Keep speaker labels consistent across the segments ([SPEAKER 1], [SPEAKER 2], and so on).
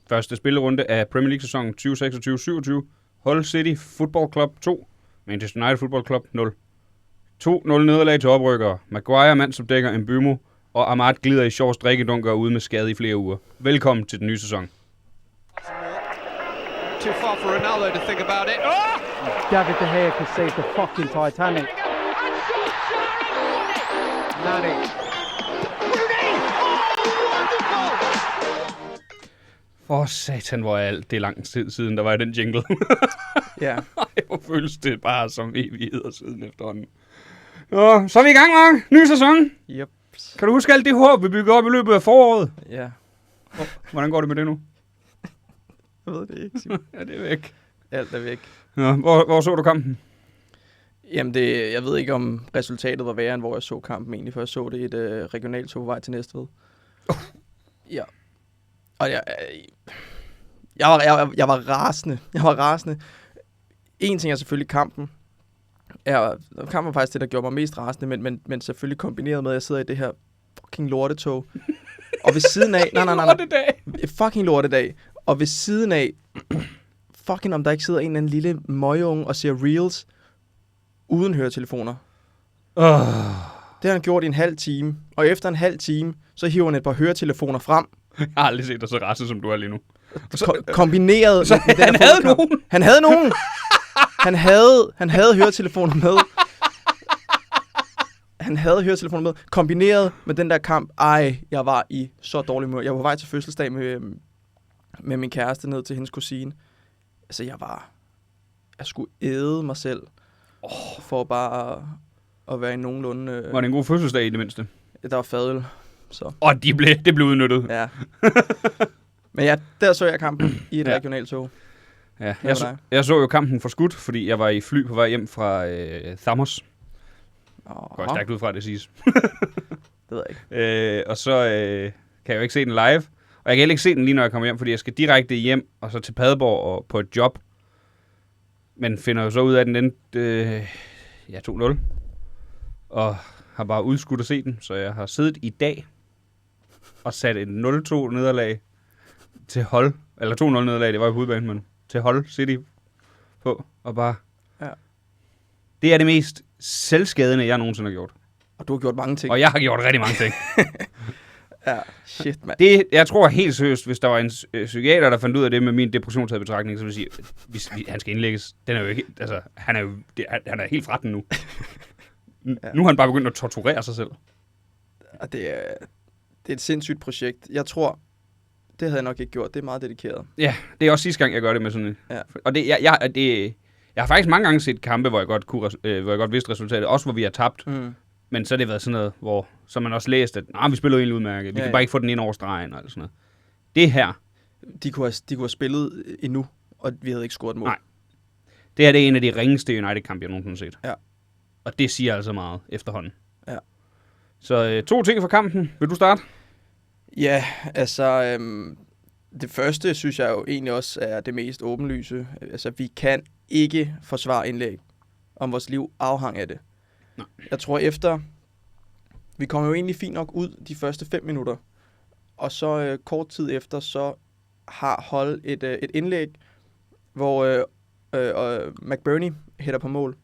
[SPEAKER 1] første spillerunde af Premier League-sæsonen 2026-27. Hull City Football Club 2, Manchester United Football Club 0. 2-0 nederlag til oprykkere. Maguire mandsopdækker Mbeumo, og Ahmad glider i Shaws drikkedunker ude med skade i flere uger. Velkommen til den nye sæson.
[SPEAKER 2] Too far for Ronaldo to think about it. Oh!
[SPEAKER 3] David De Gea could save the fucking Titanic.
[SPEAKER 2] Nani.
[SPEAKER 1] For satan, hvor er alt det lang tid siden, der var i den jingle.
[SPEAKER 4] Ja.
[SPEAKER 1] Hvor føles det bare som evigheder siden efterhånden. Nå, så er vi i gang, Mark. Ny sæson.
[SPEAKER 4] Yep.
[SPEAKER 1] Kan du huske alt det håb, vi byggede op i løbet af foråret?
[SPEAKER 4] Ja.
[SPEAKER 1] Hvordan går det med det nu?
[SPEAKER 4] Jeg ved det ikke, Simon.
[SPEAKER 1] Ja, det er væk.
[SPEAKER 4] Alt er væk.
[SPEAKER 1] Nå, hvor så du kampen?
[SPEAKER 4] Jamen, jeg ved ikke, om resultatet var værre, end hvor jeg så kampen egentlig, for jeg så det i et regionalt tog på vej til Næstved. Ja. Og jeg var rasende. En ting er selvfølgelig kampen. Kampen var faktisk det, der gjorde mig mest rasende, men selvfølgelig kombineret med, at jeg sidder i det her fucking lortetog. Og ved siden af... Nej. Fucking lortedag. Og ved siden af... Fucking om der ikke sidder en eller anden lille møgeunge og ser reels uden høretelefoner. Det har han gjort i en halv time. Og efter en halv time, så hiver han et par høretelefoner frem.
[SPEAKER 1] Jeg har aldrig set dig så rasende, som du er lige nu.
[SPEAKER 4] Kombineret...
[SPEAKER 1] Så
[SPEAKER 4] med
[SPEAKER 1] han havde nogen?
[SPEAKER 4] Han havde nogen! Han havde høretelefoner med. Han havde høretelefoner med. Kombineret med den der kamp. Jeg var i så dårlig måde. Jeg var på vej til fødselsdag med min kæreste ned til hendes kusine. Altså, jeg skulle æde mig selv. For bare at være i nogenlunde...
[SPEAKER 1] Var det en god fødselsdag i det mindste?
[SPEAKER 4] Der var fadøl, så...
[SPEAKER 1] det blev udnyttet.
[SPEAKER 4] Ja. Men ja, der så jeg kampen i et regionalt tog.
[SPEAKER 1] Ja, jeg så jo kampen for skudt, fordi jeg var i fly på vej hjem fra Thamos. Går jeg stærkt ud fra, det siges.
[SPEAKER 4] Det ved jeg ikke.
[SPEAKER 1] Og så kan jeg jo ikke se den live. Og jeg kan heller ikke se den lige, når jeg kommer hjem, fordi jeg skal direkte hjem, og så til Padborg og på et job. Men finder jo så ud af, at den endte 2-0. Og har bare udskudt at se den, så jeg har siddet i dag og sat en 0-2 nederlag til Hull. Eller 2-0 nederlag, det var på udbanen, men til Hull City på. Og bare...
[SPEAKER 4] Ja.
[SPEAKER 1] Det er det mest selvskadende, jeg nogensinde har gjort.
[SPEAKER 4] Og du har gjort mange ting.
[SPEAKER 1] Og jeg har gjort rigtig mange ting.
[SPEAKER 4] Ja, shit, mand.
[SPEAKER 1] Jeg tror helt seriøst, hvis der var en psykiater, der fandt ud af det med min depressionstaget-betragtning, så vil sige, hvis han skal indlægges, den er jo ikke... Altså, han er helt fra den nu. Ja. Nu har han bare begyndt at torturere sig selv.
[SPEAKER 4] Og det er et sindssygt projekt. Jeg tror, det havde jeg nok ikke gjort. Det er meget dedikeret.
[SPEAKER 1] Ja, det er også sidste gang, jeg gør det med sådan en...
[SPEAKER 4] Ja.
[SPEAKER 1] Og jeg har faktisk mange gange set kampe, hvor jeg godt vidste resultatet, også hvor vi har tabt. Mm. Men så har det været sådan noget, hvor så man også læst, at vi spiller jo egentlig udmærket. Vi kan bare ikke få den ind over stregen og sådan noget. Det her...
[SPEAKER 4] De kunne have spillet endnu, og vi havde ikke scoret mål.
[SPEAKER 1] Nej. Det her det er en af de ringeste United-kampe, jeg nogensinde har set.
[SPEAKER 4] Ja.
[SPEAKER 1] Og det siger altså meget efterhånden.
[SPEAKER 4] Ja.
[SPEAKER 1] Så 2 ting fra kampen. Vil du starte?
[SPEAKER 4] Ja, altså... det første, synes jeg jo egentlig også er det mest åbenlyse. Altså, vi kan ikke forsvare indlæg, om vores liv afhang af det. Nej. Jeg tror efter... Vi kommer jo egentlig fint nok ud de første 5 minutter. Og så kort tid efter, så har Hull et indlæg, hvor McBurney hætter på mål.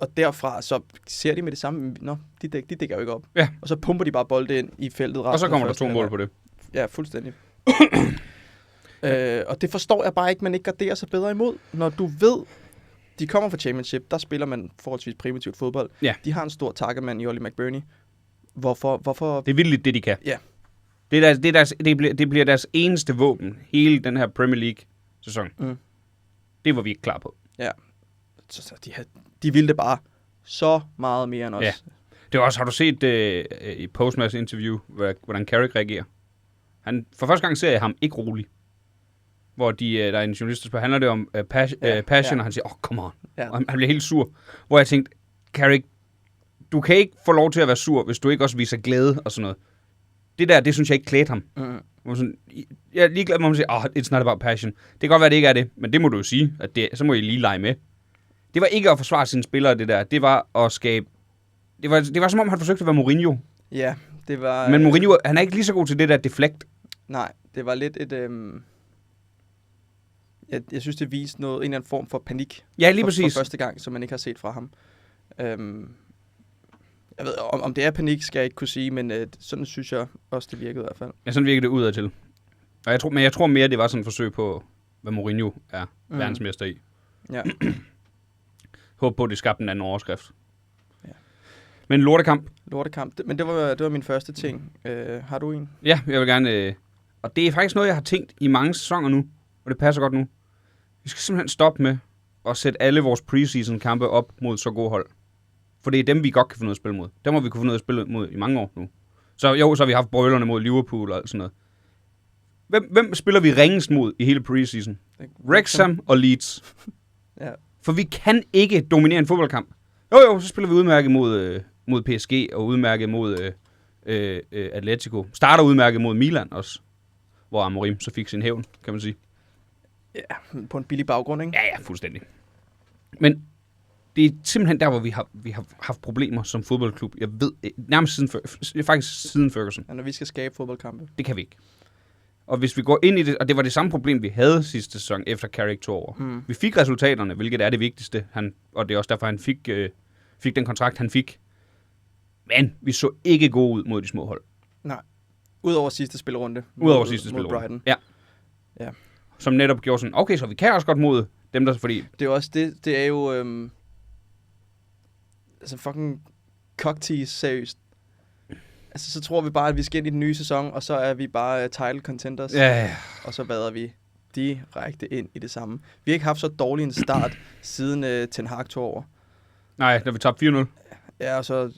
[SPEAKER 4] Og derfra, så ser de med det samme. De dækker jo ikke op.
[SPEAKER 1] Ja.
[SPEAKER 4] Og så pumper de bare bolden ind i feltet.
[SPEAKER 1] Og så kommer der 2 mål på det.
[SPEAKER 4] Ja, fuldstændig. Og det forstår jeg bare ikke, man ikke garderer sig bedre imod. Når du ved, de kommer fra Championship, der spiller man forholdsvis primitivt fodbold.
[SPEAKER 1] Ja.
[SPEAKER 4] De har en stor takkemand i Ollie McBurney. Hvorfor?
[SPEAKER 1] Det er vildt det, de kan.
[SPEAKER 4] Ja.
[SPEAKER 1] Det bliver deres eneste våben, hele den her Premier League-sæson. Mm. Det var vi ikke klar på.
[SPEAKER 4] Ja. Så de ville det bare så meget mere end os.
[SPEAKER 1] Ja. Det var også, har du set i postmatch interview, hvordan Carrick reagerer? For første gang ser jeg ham ikke rolig. Hvor der er en journalist, der spørger, handler det om passion, og han siger, come on. Ja. Og han bliver helt sur. Hvor jeg tænkte, Carrick, du kan ikke få lov til at være sur, hvis du ikke også viser glæde og sådan noget. Det synes jeg ikke klædte ham. Mm. Jeg er ligeglad med, at man siger, it's not about passion. Det kan godt være, det ikke er det, men det må du jo sige, at så må I lige lege med. Det var ikke at forsvare sine spillere, det der. Det var at skabe... Det var som om, han forsøgte at være Mourinho.
[SPEAKER 4] Ja, det var...
[SPEAKER 1] Men Mourinho, han er ikke lige så god til det der deflect.
[SPEAKER 4] Nej, det var lidt et... Jeg synes, det viste en eller anden form for panik.
[SPEAKER 1] Ja, lige præcis.
[SPEAKER 4] For første gang, som man ikke har set fra ham. Jeg ved, om det er panik, skal jeg ikke kunne sige, men sådan synes jeg også, det virkede i hvert fald.
[SPEAKER 1] Ja, sådan virkede det udadtil. Og jeg tror mere, det var sådan et forsøg på, hvad Mourinho er verdensmester i.
[SPEAKER 4] Ja.
[SPEAKER 1] Håb på, at det skabte en anden overskrift.
[SPEAKER 4] Ja.
[SPEAKER 1] Men lortekamp.
[SPEAKER 4] Men det var min første ting. Har du en?
[SPEAKER 1] Ja, jeg vil gerne... og det er faktisk noget, jeg har tænkt i mange sæsoner nu, og det passer godt nu. Vi skal simpelthen stoppe med at sætte alle vores preseason-kampe op mod så gode hold. For det er dem, vi godt kan finde ud af at spille mod. Dem har vi kunne finde ud af at spille mod i mange år nu. Så har vi haft brølerne mod Liverpool og sådan noget. Hvem spiller vi ringest mod i hele preseason? Wrexham og Leeds.
[SPEAKER 4] Ja.
[SPEAKER 1] For vi kan ikke dominere en fodboldkamp. Jo, så spiller vi udmærket mod PSG og udmærket mod Atletico. Starter udmærket mod Milan også, hvor Amorim så fik sin hævn, kan man sige.
[SPEAKER 4] Ja, på en billig baggrund, ikke?
[SPEAKER 1] Ja, fuldstændig. Men det er simpelthen der, hvor vi har haft problemer som fodboldklub. Jeg ved, nærmest siden Ferguson.
[SPEAKER 4] Ja, når vi skal skabe fodboldkampe.
[SPEAKER 1] Det kan vi ikke. Og hvis vi går ind i det, og det var det samme problem, vi havde sidste sæson, efter Carrick tog over. Vi fik resultaterne, hvilket er det vigtigste, og det er også derfor, han fik den kontrakt, han fik. Men vi så ikke gode ud mod de små hold.
[SPEAKER 4] Nej. Udover sidste spillerunde.
[SPEAKER 1] Mod
[SPEAKER 4] Brighton.
[SPEAKER 1] Ja.
[SPEAKER 4] Ja.
[SPEAKER 1] Som netop gjorde sådan, okay, så vi kan også godt mod dem, der... Fordi...
[SPEAKER 4] Det er også det er jo... altså fucking cocktease, seriøst. Altså, så tror vi bare, at vi skal ind i den nye sæson, og så er vi bare title contenders.
[SPEAKER 1] Ja.
[SPEAKER 4] Og så vader vi direkte ind i det samme. Vi har ikke haft så dårlig en start, siden Ten Hag tog over.
[SPEAKER 1] Nej, da vi tabte 4-0.
[SPEAKER 4] Ja, og så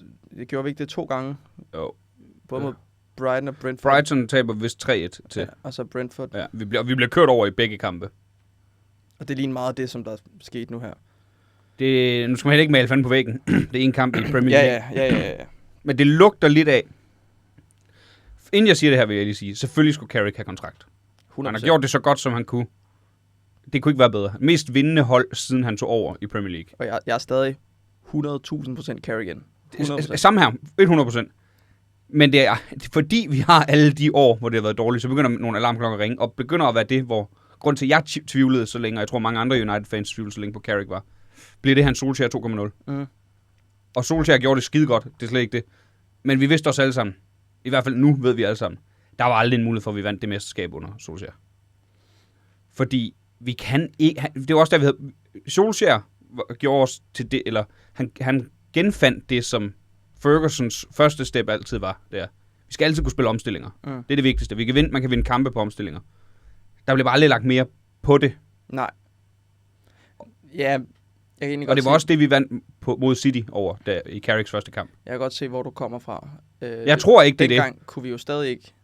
[SPEAKER 4] gjorde vi ikke det 2 gange.
[SPEAKER 1] Jo.
[SPEAKER 4] Både mod Brighton og Brentford.
[SPEAKER 1] Brighton taber vist 3-1 til.
[SPEAKER 4] Ja, og så Brentford.
[SPEAKER 1] Ja, vi bliver kørt over i begge kampe.
[SPEAKER 4] Og det er lige meget det, som der er sket nu her.
[SPEAKER 1] Nu skal man heller ikke male fanden på væggen. Det er en kamp i Premier League.
[SPEAKER 4] Ja.
[SPEAKER 1] Men det lugter lidt af. Inden jeg siger det her, vil jeg lige sige, selvfølgelig skulle Carrick have kontrakt.
[SPEAKER 4] 100%.
[SPEAKER 1] Han har gjort det så godt, som han kunne. Det kunne ikke være bedre. Mest vindende hold, siden han tog over i Premier League.
[SPEAKER 4] Og jeg er stadig 100.000% Carrigan. 100%.
[SPEAKER 1] Samme her, 100%. Men det er fordi, vi har alle de år, hvor det har været dårligt, så begynder nogle alarmklokker at ringe, og begynder at være det, hvor grund til, at jeg tvivlede så længe, og jeg tror mange andre United-fans tvivlede så længe på Carrick var, bliver det han Solskjaer 2.0. Og Solskjaer gjorde det skide godt, det er slet ikke det. Men vi vidste også alle sammen, i hvert fald nu ved vi alle sammen, der var aldrig en mulighed for, at vi vandt det mesterskab under Solskjaer. Fordi vi kan ikke... Det var også der, vi havde... Solskjaer gjorde os til det, eller han genfandt det, som Fergusons første step altid var der. Vi skal altid kunne spille omstillinger. Det er det vigtigste. Man kan vinde kampe på omstillinger. Der blev bare aldrig lagt mere på det.
[SPEAKER 4] Nej. Ja, jeg kan egentlig
[SPEAKER 1] og
[SPEAKER 4] godt
[SPEAKER 1] det var også det, vi vandt mod City over der, i Carricks første kamp.
[SPEAKER 4] Jeg kan godt se, hvor du kommer fra.
[SPEAKER 1] Jeg tror ikke, det er det.
[SPEAKER 4] Dengang kunne vi jo stadig ikke,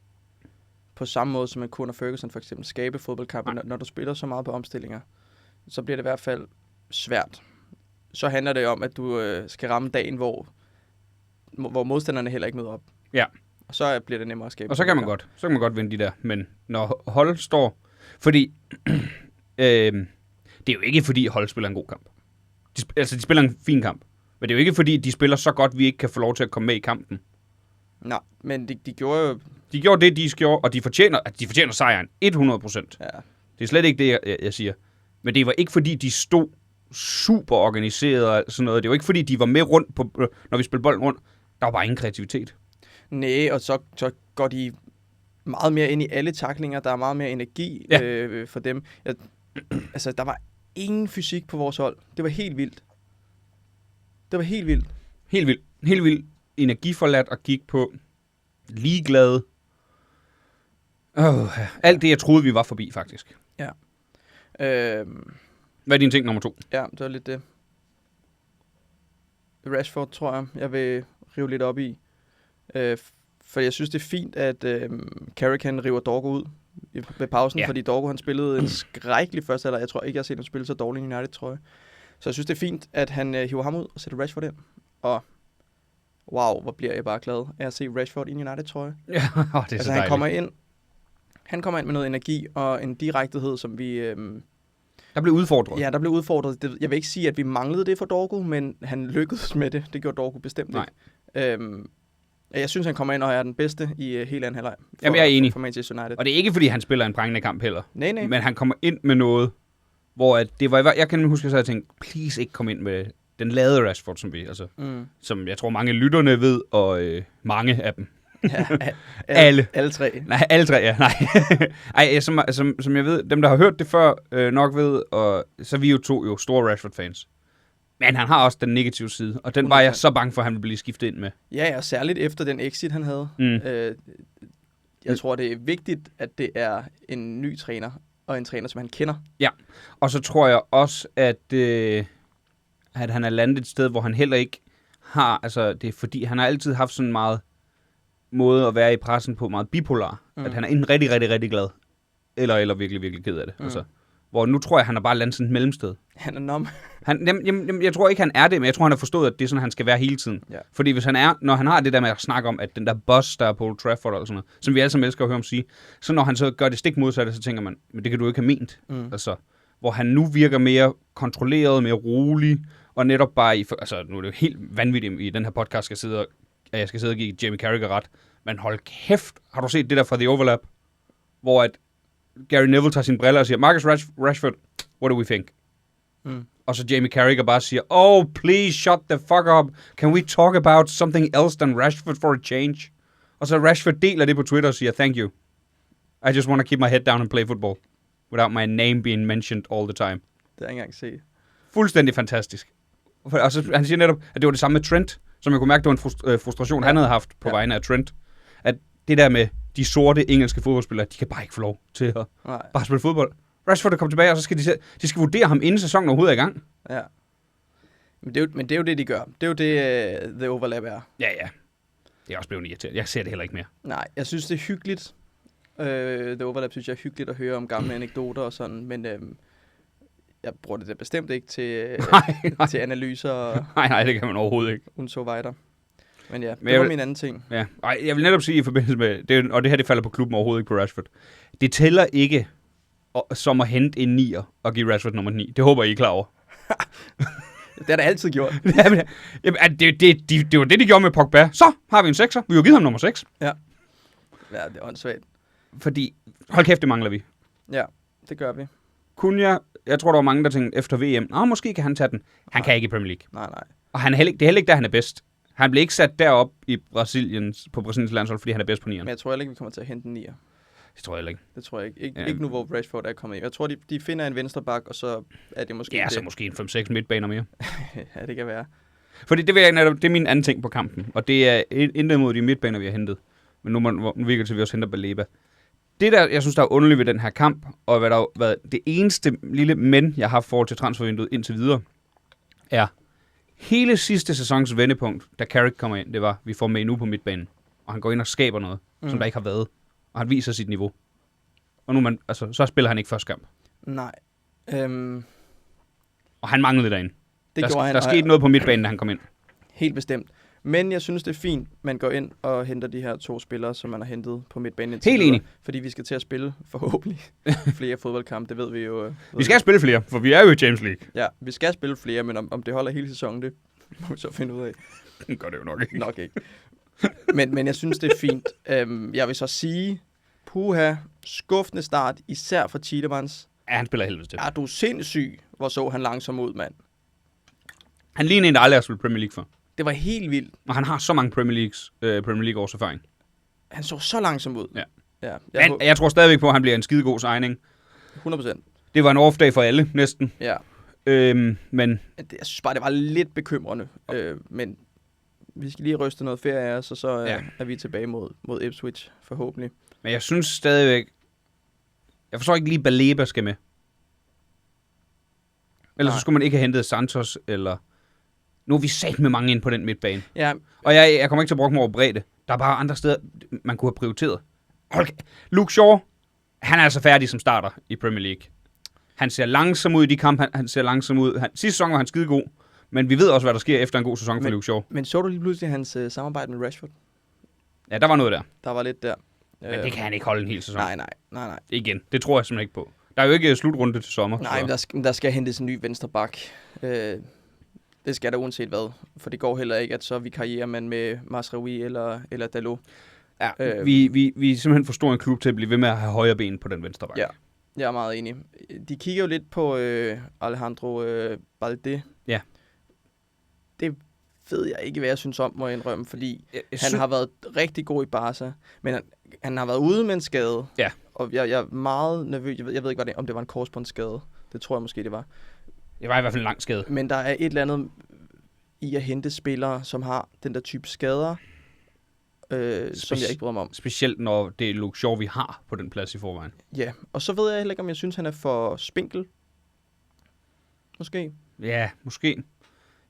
[SPEAKER 4] på samme måde som man kunne under Ferguson for eksempel, skabe fodboldkampe. Når du spiller så meget på omstillinger, så bliver det i hvert fald svært. Så handler det om, at du skal ramme dagen, hvor modstanderne heller ikke møder op.
[SPEAKER 1] Ja.
[SPEAKER 4] Og så bliver det nemmere at skabe.
[SPEAKER 1] Og så kan man godt vinde de der. Men når hold står... Fordi... det er jo ikke, fordi hold spiller en god kamp. De spiller en fin kamp. Men det er jo ikke, fordi de spiller så godt, vi ikke kan få lov til at komme med i kampen.
[SPEAKER 4] Nej, men de gjorde jo...
[SPEAKER 1] De gjorde det, de gjorde, og de fortjener sejren 100%.
[SPEAKER 4] Ja.
[SPEAKER 1] Det er slet ikke det, jeg siger. Men det var ikke, fordi de stod super organiseret og sådan noget. Det var ikke, fordi de var med rundt, når vi spillede bolden rundt. Der var bare ingen kreativitet.
[SPEAKER 4] Nej, og så går de meget mere ind i alle tacklinger. Der er meget mere energi for dem. Altså, der var ingen fysik på vores hold. Det var helt vildt.
[SPEAKER 1] Helt vildt energiforladt at kigge på. Ligeglade. Alt det, jeg troede, vi var forbi, faktisk.
[SPEAKER 4] Ja.
[SPEAKER 1] Hvad er din ting nummer 2?
[SPEAKER 4] Ja, det var lidt det. Rashford, tror jeg vil rive lidt op i. For jeg synes, det er fint, at Carrick han river Dorgo ud ved pausen, fordi Dorgo han spillede en skrækkelig første halvleg. Jeg tror ikke, jeg har set ham spille så dårligt i United, tror jeg. Så jeg synes, det er fint, at han hiver ham ud og sætter Rashford ind. Og wow, hvor bliver jeg bare glad af at se Rashford i United, tror jeg.
[SPEAKER 1] Ja, det er altså, så dejligt.
[SPEAKER 4] Han kommer ind med noget energi og en direktehed, som vi...
[SPEAKER 1] der blev udfordret.
[SPEAKER 4] Ja, der blev udfordret. Jeg vil ikke sige, at vi manglede det for Dorgo, men han lykkedes med det. Det gjorde Dorgo bestemt ikke. Jeg synes, han kommer ind og er den bedste i hele anden halvleg.
[SPEAKER 1] Jamen, jeg er enig.
[SPEAKER 4] For Manchester United.
[SPEAKER 1] Og det er ikke, fordi han spiller en prangende kamp heller.
[SPEAKER 4] Nej.
[SPEAKER 1] Men han kommer ind med noget, hvor at det var... Jeg kan huske, at jeg tænkte, please ikke komme ind med den lade Rashford, som jeg tror mange lytterne ved, og mange af dem.
[SPEAKER 4] Ja,
[SPEAKER 1] alle.
[SPEAKER 4] Alle tre.
[SPEAKER 1] Nej, alle tre, ja. Nej. Ej, som jeg ved, dem der har hørt det før, nok ved, og så er vi jo to store Rashford-fans. Men han har også den negative side, og den var jeg så bange for, at han ville blive skiftet ind med.
[SPEAKER 4] Ja, og særligt efter den exit, han havde. Jeg tror, det er vigtigt, at det er en ny træner, og en træner, som han kender.
[SPEAKER 1] Ja, og så tror jeg også, at han er landet et sted, hvor han heller ikke har, altså det er fordi, han har altid haft sådan meget måde at være i pressen på, meget bipolar. At han er enten rigtig, rigtig, rigtig glad, eller virkelig, virkelig ked af det. Altså, hvor nu tror jeg, han er bare landet sådan et mellemsted.
[SPEAKER 4] Han er nom.
[SPEAKER 1] Jeg tror ikke, han er det, men jeg tror, han har forstået, at det er sådan, han skal være hele tiden.
[SPEAKER 4] Ja.
[SPEAKER 1] Fordi hvis han er, når han har det der med at snakke om, at den der boss, der er på Old Trafford og sådan noget, som vi alle sammen elsker at høre ham sige, så når han så gør det stik modsatte, så tænker man, men det kan du ikke have ment. Altså, hvor han nu virker mere kontrolleret, mere rolig, og netop bare altså nu er det jo helt vanvittigt i den her podcast, jeg skal sidde og give Jamie Carragher ret, men hold kæft, har du set det der fra The Overlap, hvor at Gary Neville tager sine briller og siger, Marcus Rashford, what do we think? Og så Jamie Carragher bare siger, oh, please shut the fuck up. Can we talk about something else than Rashford for a change? Og så Rashford deler det på Twitter og siger, thank you. I just want to keep my head down and play football. Without my name being mentioned all the time.
[SPEAKER 4] Det har jeg ikke engang set.
[SPEAKER 1] Fuldstændig fantastisk. Og så han siger netop, at det var det samme med Trent, som jeg kunne mærke, det var en frustration, han havde haft på vegne af Trent. At det der med de sorte engelske fodboldspillere, de kan bare ikke få lov til at bare spille fodbold. Rashford er kommet tilbage, og så skal de skal vurdere ham, inden sæsonen overhovedet er i gang.
[SPEAKER 4] Ja. Men det er jo det, de gør. Det er jo det, The Overlap er.
[SPEAKER 1] Ja. Det er også blevet irriteret. Jeg ser det heller ikke mere.
[SPEAKER 4] Nej, jeg synes, det er hyggeligt. The Overlap synes jeg er hyggeligt at høre om gamle anekdoter og sådan, men jeg bruger det da bestemt ikke til, til analyser.
[SPEAKER 1] Nej, det kan man overhovedet ikke.
[SPEAKER 4] Und so weiter. Men ja, det var min anden ting.
[SPEAKER 1] Ja, jeg vil netop sige i forbindelse med, og det her det falder på klubben overhovedet ikke på Rashford. Det tæller ikke som at hente en 9'er og give Rashford nummer 9. Det håber I er klar over.
[SPEAKER 4] Det har der altid gjort.
[SPEAKER 1] Det var det, de gjorde med Pogba. Så har vi en 6'er. Vi har givet ham nummer 6.
[SPEAKER 4] Ja, det er åndssvagt.
[SPEAKER 1] Fordi, hold kæft, det mangler vi.
[SPEAKER 4] Ja, det gør vi.
[SPEAKER 1] Jeg tror, der var mange, der tænkte efter VM, måske kan han tage den. Han kan ikke i Premier League.
[SPEAKER 4] Nej.
[SPEAKER 1] Og det er heller ikke der, han er bedst. Han blev ikke sat derop på Brasiliens landshold, fordi han er bedst på 9'eren.
[SPEAKER 4] Men jeg tror heller ikke, vi kommer til at hente en 9'er.
[SPEAKER 1] Det tror jeg heller ikke.
[SPEAKER 4] Det tror jeg ikke. Ikke nu, hvor Rashford er kommet ind. Jeg tror, de finder en venstreback, og så er det måske...
[SPEAKER 1] Ja, så måske en 5-6 midtbaner mere.
[SPEAKER 4] Ja, det kan være.
[SPEAKER 1] Fordi det er min anden ting på kampen, og det er intet mod de midtbaner, vi har hentet. Men nu virker det til, at vi også henter Baleba. Det der, jeg synes, der er underligt ved den her kamp, og hvad der har været det eneste lille men, jeg har haft forhold til transfervinduet indtil videre, er hele sidste sæsons vendepunkt, da Carrick kommer ind, det var, vi får med nu på midtbanen, og han går ind og skaber noget, som der ikke har været, og han viser sit niveau. Og nu så spiller han ikke første kamp.
[SPEAKER 4] Nej.
[SPEAKER 1] Og han manglede derinde. Der skete noget på midtbanen, da han kom ind.
[SPEAKER 4] Helt bestemt. Men jeg synes, det er fint, man går ind og henter de her 2 spillere, som man har hentet på midtbanen.
[SPEAKER 1] Helt enig.
[SPEAKER 4] Fordi vi skal til at spille forhåbentlig flere fodboldkampe, det ved vi jo.
[SPEAKER 1] Vi skal spille flere, for vi er jo i Champions League.
[SPEAKER 4] Ja, vi skal spille flere, men om det holder hele sæsonen, det må vi så finde ud af.
[SPEAKER 1] Det gør det jo nok ikke.
[SPEAKER 4] Nok ikke. Men jeg synes, det er fint. Jeg vil så sige, skuffende start, især for Tielemans.
[SPEAKER 1] Ja, han spiller helvede til.
[SPEAKER 4] Er du sindssyg, hvor så han langsom ud, mand. Han
[SPEAKER 1] ligner en, der aldrig har spillet Premier League for.
[SPEAKER 4] Det var helt vildt.
[SPEAKER 1] Og han har så mange Premier League års erfaring.
[SPEAKER 4] Han så så langsom ud.
[SPEAKER 1] Ja. Jeg tror stadigvæk på, at han bliver en skidegod signing.
[SPEAKER 4] 100%.
[SPEAKER 1] Det var en off-dag for alle, næsten.
[SPEAKER 4] Ja.
[SPEAKER 1] Men...
[SPEAKER 4] Jeg synes bare, det var lidt bekymrende. Men vi skal lige ryste noget ferie af os, og så er vi tilbage mod Ipswich, forhåbentlig.
[SPEAKER 1] Men jeg synes stadigvæk... Jeg forstår ikke lige, Baleba skal med. Ellers så skulle man ikke have hentet Santos, eller... Nu er vi sat med mange ind på den midtbane.
[SPEAKER 4] Ja.
[SPEAKER 1] Og jeg kommer ikke til at bruge mig over bredde. Der er bare andre steder, man kunne have prioriteret. Luke Shaw, han er altså færdig som starter i Premier League. Han ser langsom ud i de kampe, han ser langsom ud. Sidste sæson var han skidegod, men vi ved også, hvad der sker efter en god sæson for Luke Shaw.
[SPEAKER 4] Men så du lige pludselig hans samarbejde med Rashford?
[SPEAKER 1] Ja, der var noget der.
[SPEAKER 4] Der var lidt der.
[SPEAKER 1] Men det kan han ikke holde en hel sæson.
[SPEAKER 4] Nej.
[SPEAKER 1] Igen, det tror jeg simpelthen ikke på. Der er jo ikke slutrunde til sommer.
[SPEAKER 4] Nej, men der skal hentes en ny venstre bak. Det skal der uanset hvad, for det går heller ikke, at så vikarierer man med Mazraoui eller Dalot.
[SPEAKER 1] Ja, vi er simpelthen for stor en klub til at blive ved med at have højre ben på den venstre bak.
[SPEAKER 4] Ja, jeg er meget enig. De kigger jo lidt på Alejandro Balde.
[SPEAKER 1] Ja.
[SPEAKER 4] Det ved jeg ikke, hvad jeg synes om, må jeg indrømme, fordi
[SPEAKER 1] Jeg
[SPEAKER 4] han har været rigtig god i Barca, men han har været ude med en skade.
[SPEAKER 1] Ja.
[SPEAKER 4] Og jeg er meget nervøs. Jeg ved ikke, om det var en korsbåndsskade. Det tror jeg måske, det var.
[SPEAKER 1] Det var i hvert fald en lang skade.
[SPEAKER 4] Men der er et eller andet i at hente spillere, som har den der type skader, som jeg ikke bryder mig om.
[SPEAKER 1] Specielt når det er Luke Shaw, vi har på den plads i forvejen.
[SPEAKER 4] Ja, og så ved jeg heller ikke, om jeg synes, han er for spinkel. Måske.
[SPEAKER 1] Ja, måske.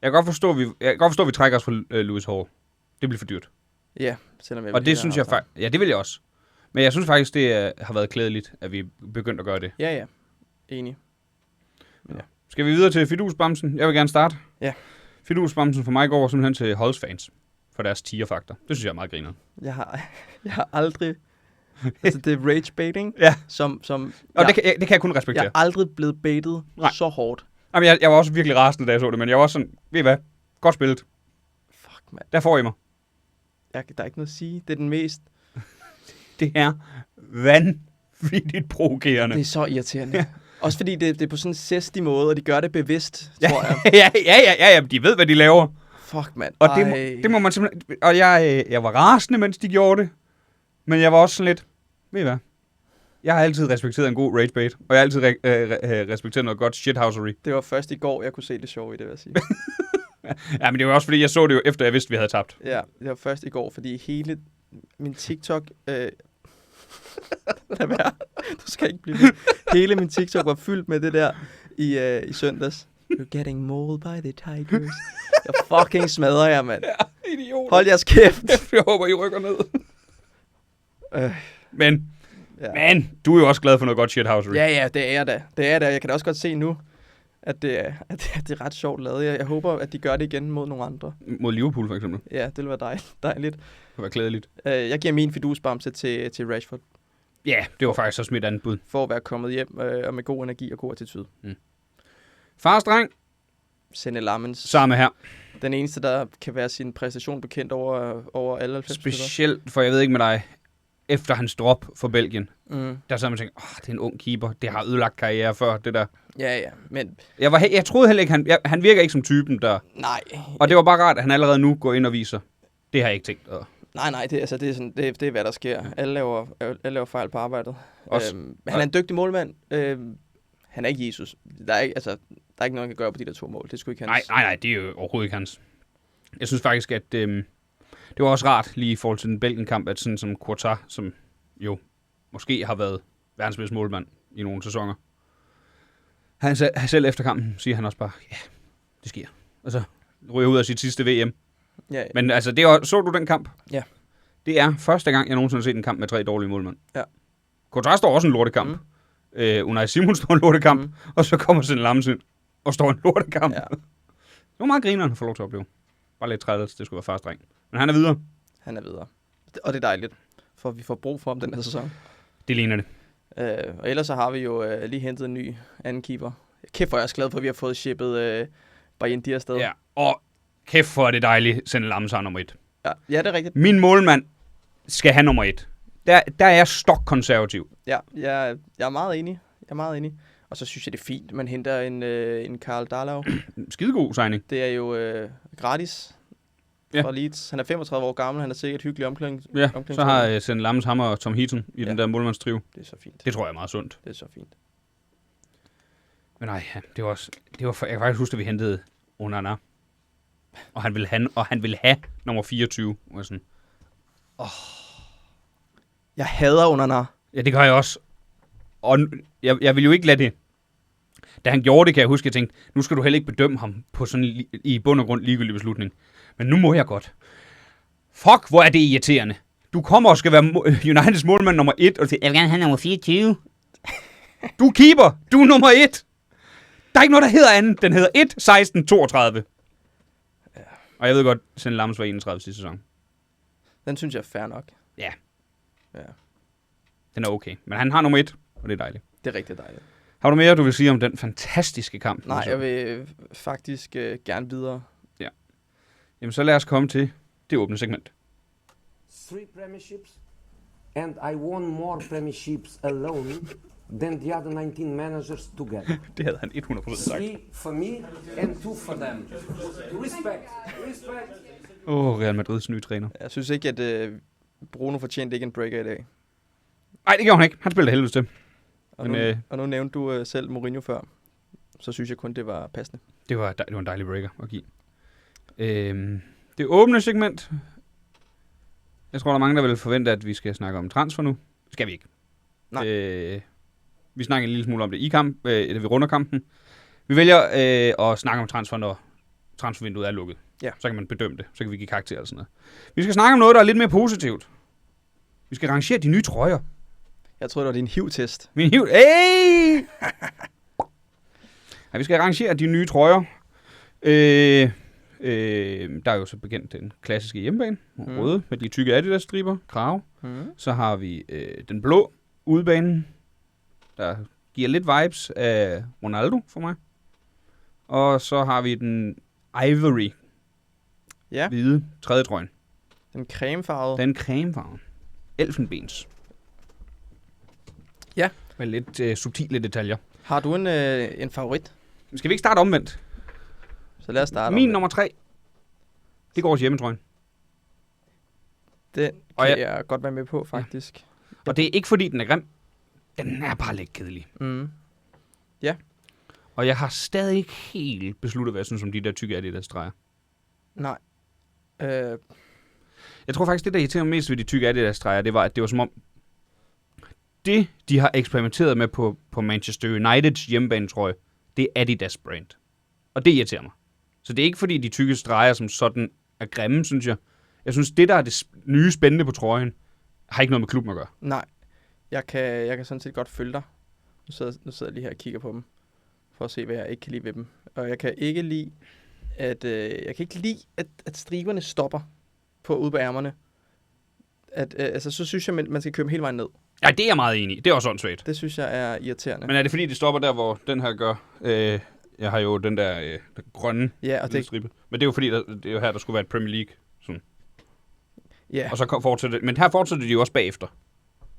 [SPEAKER 1] Jeg kan godt forstå, at vi trækker os fra Lewis Hall. Det bliver for dyrt.
[SPEAKER 4] Ja, selvom jeg
[SPEAKER 1] Og det synes jeg faktisk... Ja, det vil jeg også. Men jeg synes faktisk, det har været klædeligt, at vi begyndt at gøre det.
[SPEAKER 4] Ja. Enig.
[SPEAKER 1] Ja. Skal vi videre til Fidusbamsen? Jeg vil gerne starte.
[SPEAKER 4] Ja.
[SPEAKER 1] Fidusbamsen for mig går simpelthen til Holds-fans for deres tierfaktor. Det synes jeg er meget griner.
[SPEAKER 4] Jeg har aldrig... altså, det er rage-baiting,
[SPEAKER 1] Ja.
[SPEAKER 4] som
[SPEAKER 1] Og det kan jeg kun respektere.
[SPEAKER 4] jeg er aldrig blevet baitet så hårdt.
[SPEAKER 1] Jamen, jeg var også virkelig rasende, da jeg så det, men jeg var også sådan, ved I hvad? Godt spillet.
[SPEAKER 4] Fuck, mand.
[SPEAKER 1] Der får I mig.
[SPEAKER 4] Der er ikke noget at sige. Det er den mest...
[SPEAKER 1] Det er vanvittigt provokerende.
[SPEAKER 4] Det er så irriterende. Også fordi det er på sådan en zesty måde, og de gør det bevidst, tror jeg.
[SPEAKER 1] ja, de ved, hvad de laver.
[SPEAKER 4] Fuck, mand.
[SPEAKER 1] Og det må man simpelthen... Og jeg var rasende, mens de gjorde det. Men jeg var også sådan lidt... Ved I hvad? Jeg har altid respekteret en god rage bait. Og jeg har altid respekteret noget godt shithousery.
[SPEAKER 4] Det var først i går, jeg kunne se det sjove i det, vil jeg sige.
[SPEAKER 1] Ja, men det var også fordi, jeg så det jo efter, jeg vidste, vi havde tabt.
[SPEAKER 4] Ja, det var først i går, fordi hele min TikTok... Lad være. Du skal ikke blive ved. Hele min TikTok var fyldt med det der i søndags. You're getting mauled by the tigers. Jeg fucking smadrer jer, mand.
[SPEAKER 1] Ja, idiot.
[SPEAKER 4] Hold jeres kæft.
[SPEAKER 1] Jeg håber, I rykker ned. Men, du er jo også glad for noget godt shithousery.
[SPEAKER 4] Ja, det er jeg da. Det er jeg da. Jeg kan da også godt se nu, at det er ret sjovt lavet. Jeg håber, at de gør det igen mod nogle andre.
[SPEAKER 1] Mod Liverpool, for eksempel.
[SPEAKER 4] Ja, det vil være dejligt.
[SPEAKER 1] Det vil være klædeligt.
[SPEAKER 4] Jeg giver min fidusbamse til Rashford.
[SPEAKER 1] Ja, det var faktisk også mit andet bud.
[SPEAKER 4] For at være kommet hjem og med god energi og god attitude.
[SPEAKER 1] Fars dreng.
[SPEAKER 4] Sende Lammens.
[SPEAKER 1] Samme her.
[SPEAKER 4] Den eneste, der kan være sin præstation bekendt over alle 90
[SPEAKER 1] Specielt, for jeg ved ikke med dig, efter hans drop for Belgien, der så man tænkt, det er en ung keeper, det har ødelagt karriere før, det der.
[SPEAKER 4] Ja, men...
[SPEAKER 1] Jeg troede heller ikke, han virker ikke som typen der.
[SPEAKER 4] Nej.
[SPEAKER 1] Og det var bare rart, at han allerede nu går ind og viser, det har jeg ikke tænkt.
[SPEAKER 4] Nej, det er hvad der sker. Alle laver fejl på arbejdet. Han er en dygtig målmand. Han er ikke Jesus. Der er ikke noget, han kan gøre på de der 2 mål. Det skulle ikke hans.
[SPEAKER 1] Nej, det er jo overhovedet ikke hans. Jeg synes faktisk, at det var også rart lige i forhold til den Belgien-kamp, at sådan som Courtois, som jo måske har været verdens bedste målmand i nogle sæsoner, han selv efter kampen siger han også bare, ja, det sker. Og så ryger ud af sit sidste VM.
[SPEAKER 4] Ja.
[SPEAKER 1] Men altså, så du den kamp?
[SPEAKER 4] Ja.
[SPEAKER 1] Det er første gang, jeg nogensinde har set en kamp med 3 dårlige målmænd.
[SPEAKER 4] Ja.
[SPEAKER 1] Courtois står også en lortekamp. Unai Simon står en lortekamp, og så kommer Senne Lammens ind og står en lortekamp. Ja. Det var meget grineren at få lov til at opleve. Bare lidt træt, det skulle være fars dreng. Men han er videre.
[SPEAKER 4] Han er videre. Og det er dejligt, for vi får brug for ham den her sæson.
[SPEAKER 1] Det ligner det.
[SPEAKER 4] Og ellers så har vi jo lige hentet en ny anden keeper. Kæft, hvor er jeg glad for, at vi har fået shippet Brahim Diaz afsted.
[SPEAKER 1] Ja, og kæft for det dejligt, Senne Lammens har nummer 1.
[SPEAKER 4] Ja, det er rigtigt.
[SPEAKER 1] Min målmand skal have nummer 1. Der er jeg stokkonservativ.
[SPEAKER 4] Ja, jeg er meget enig. Og så synes jeg, det er fint, man henter en Karl Darlau.
[SPEAKER 1] Skidegod signing.
[SPEAKER 4] Det er jo gratis fra Leeds. Han er 35 år gammel, han er sikkert hyggelig omklædning.
[SPEAKER 1] Ja, så har Senne Lammens ham og Tom Heaton i den der målmandstrio.
[SPEAKER 4] Det er så fint.
[SPEAKER 1] Det tror jeg er meget sundt.
[SPEAKER 4] Det er så fint.
[SPEAKER 1] Men nej, det var jeg kan faktisk huske, at vi hentede Onana. Og han ville have nummer 24. Og sådan.
[SPEAKER 4] Jeg hader Onana.
[SPEAKER 1] Ja, det gør jeg også. Og jeg vil jo ikke lade det. Da han gjorde det, kan jeg huske, at jeg tænkte, nu skal du heller ikke bedømme ham på sådan i bund og grund ligegyldig beslutning. Men nu må jeg godt. Fuck, hvor er det irriterende. Du kommer og skal være Uniteds målmand nummer 1, og siger, jeg vil gerne have nummer 24. Du er keeper. Du er nummer 1. Der er ikke noget, der hedder anden. Den hedder 1, 16, 32. Ja. Og jeg ved godt, Senne Lammens var 31 sidste sæson.
[SPEAKER 4] Den synes jeg er fair nok.
[SPEAKER 1] Ja. Den er okay. Men han har nummer 1, og det er dejligt.
[SPEAKER 4] Det er rigtig dejligt.
[SPEAKER 1] Har du mere, du vil sige om den fantastiske kamp?
[SPEAKER 4] Nej, jeg vil faktisk gerne videre.
[SPEAKER 1] Ja. Jamen, så lad os komme til det åbne segment.
[SPEAKER 5] 3 premierships, and I won more premierships alone than the other 19 managers together.
[SPEAKER 1] Det havde han 100% sagt.
[SPEAKER 5] 3 for me and 2 for them. Respect.
[SPEAKER 1] Real Madrids nye træner.
[SPEAKER 4] Jeg synes ikke, at Bruno fortjente ikke en breaker i dag.
[SPEAKER 1] Nej, det gjorde han ikke. Han spillede helvedes til.
[SPEAKER 4] Og nu nævnte du selv Mourinho før. Så synes jeg kun, det var passende.
[SPEAKER 1] Det var en dejlig breaker at give. Det åbne segment. Jeg tror, der er mange, der vil forvente, at vi skal snakke om transfer nu. Det skal vi ikke.
[SPEAKER 4] Nej.
[SPEAKER 1] Vi snakker en lille smule om det i kamp, eller vi runder kampen. Vi vælger at snakke om transfer, når transfervinduet er lukket.
[SPEAKER 4] Ja.
[SPEAKER 1] Så kan man bedømme det. Så kan vi give karakter og sådan noget. Vi skal snakke om noget, der er lidt mere positivt. Vi skal rangere de nye trøjer. Jeg
[SPEAKER 4] troede, det var din HIV-test.
[SPEAKER 1] Min HIV... Hey! Ja, vi skal rangere de nye trøjer. Der er jo så bekendt den klassiske hjemmebane. Røde med de tykke Adidas-striber. Krave. Så har vi den blå udebanen. Der giver lidt vibes af Ronaldo for mig. Og så har vi den Ivory.
[SPEAKER 4] Ja.
[SPEAKER 1] Hvide tredje trøjen.
[SPEAKER 4] Den cremefarvede.
[SPEAKER 1] Den cremefarvede. Elfenbens.
[SPEAKER 4] Ja.
[SPEAKER 1] Med lidt subtile detaljer.
[SPEAKER 4] Har du en favorit?
[SPEAKER 1] Skal vi ikke starte omvendt?
[SPEAKER 4] Så lad os starte
[SPEAKER 1] Min nummer 3. Det går til hjemmetrøjen.
[SPEAKER 4] Den kan jeg godt være med på, faktisk.
[SPEAKER 1] Ja. Og det er ikke fordi, den er grim. Den er bare lidt kedelig.
[SPEAKER 4] Ja.
[SPEAKER 1] Og jeg har stadig ikke helt besluttet, hvad jeg synes om de der tykke Adidas-streger.
[SPEAKER 4] Nej.
[SPEAKER 1] Jeg tror faktisk, det der irriterer mig mest ved de tykke Adidas-streger, det var, at det var som om, det, de har eksperimenteret med på Manchester Uniteds hjemmebanetrøje, det er Adidas brand. Og det irriterer mig. Så det er ikke fordi, de tykke streger som sådan er grimme, synes jeg. Jeg synes, det der er det nye spændende på trøjen, har ikke noget med klubben at gøre.
[SPEAKER 4] Nej. Jeg kan sådan set godt følge dig. Nu sidder jeg lige her og kigger på dem, for at se, hvad jeg ikke kan lide ved dem. Og jeg kan ikke lide, at striberne stopper ude på ærmerne. Så synes jeg, man skal købe dem hele vejen ned.
[SPEAKER 1] Ja, det er jeg meget enig i. Det er også åndssvagt.
[SPEAKER 4] Det synes jeg er irriterende.
[SPEAKER 1] Men er det fordi, det stopper der, hvor den her gør? Jeg har jo den der grønne stribe. Men det er jo fordi, det er jo her, der skulle være et Premier League. Sådan.
[SPEAKER 4] Ja.
[SPEAKER 1] Og så fortsætter men her fortsætter de jo også bagefter.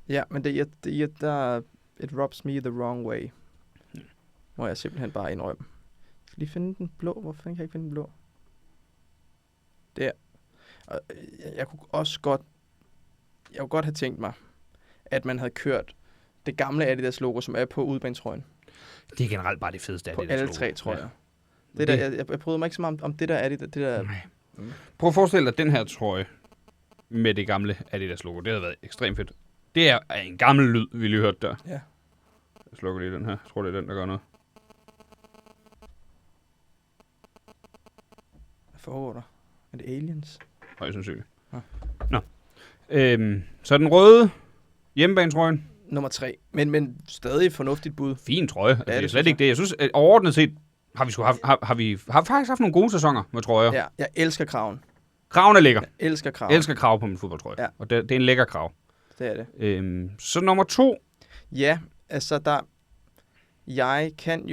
[SPEAKER 4] Ja, men it rubs me the wrong way. Må jeg simpelthen bare indrømme. Jeg skal lige finde den blå. Hvorfor kan jeg ikke finde den blå? Der. Og jeg kunne også godt have tænkt mig, at man havde kørt det gamle Adidas logo, som er på udebanetrøjen.
[SPEAKER 1] Det er generelt bare det fedeste
[SPEAKER 4] Adidas logo. På alle 3 trøjer.
[SPEAKER 1] Ja.
[SPEAKER 4] Jeg prøvede mig ikke så meget om det der Adidas. Det der.
[SPEAKER 1] Nej. Prøv at forestille dig den her trøje med det gamle Adidas logo. Det havde været ekstremt fedt. Det er en gammel lyd, vi lige hørte der.
[SPEAKER 4] Ja.
[SPEAKER 1] Jeg slukker lige den her. Jeg tror, det er den, der gør noget.
[SPEAKER 4] Hvad foregår der? Er det aliens?
[SPEAKER 1] Højst sandsynligt.
[SPEAKER 4] Ja.
[SPEAKER 1] Nå. Så den røde hjemmebanetrøjen.
[SPEAKER 4] Nummer 3. Men stadig fornuftigt bud.
[SPEAKER 1] Fin trøje. Altså, det er slet ikke det. Jeg synes, overordnet set har vi faktisk haft nogle gode sæsoner med trøjer.
[SPEAKER 4] Ja, jeg elsker kraven.
[SPEAKER 1] Kraven er lækker.
[SPEAKER 4] Jeg elsker kraven.
[SPEAKER 1] Jeg elsker krav på min fodboldtrøje. Ja. Og det er en lækker krav.
[SPEAKER 4] Det er det.
[SPEAKER 1] Så nummer 2.
[SPEAKER 4] Ja, altså jeg kan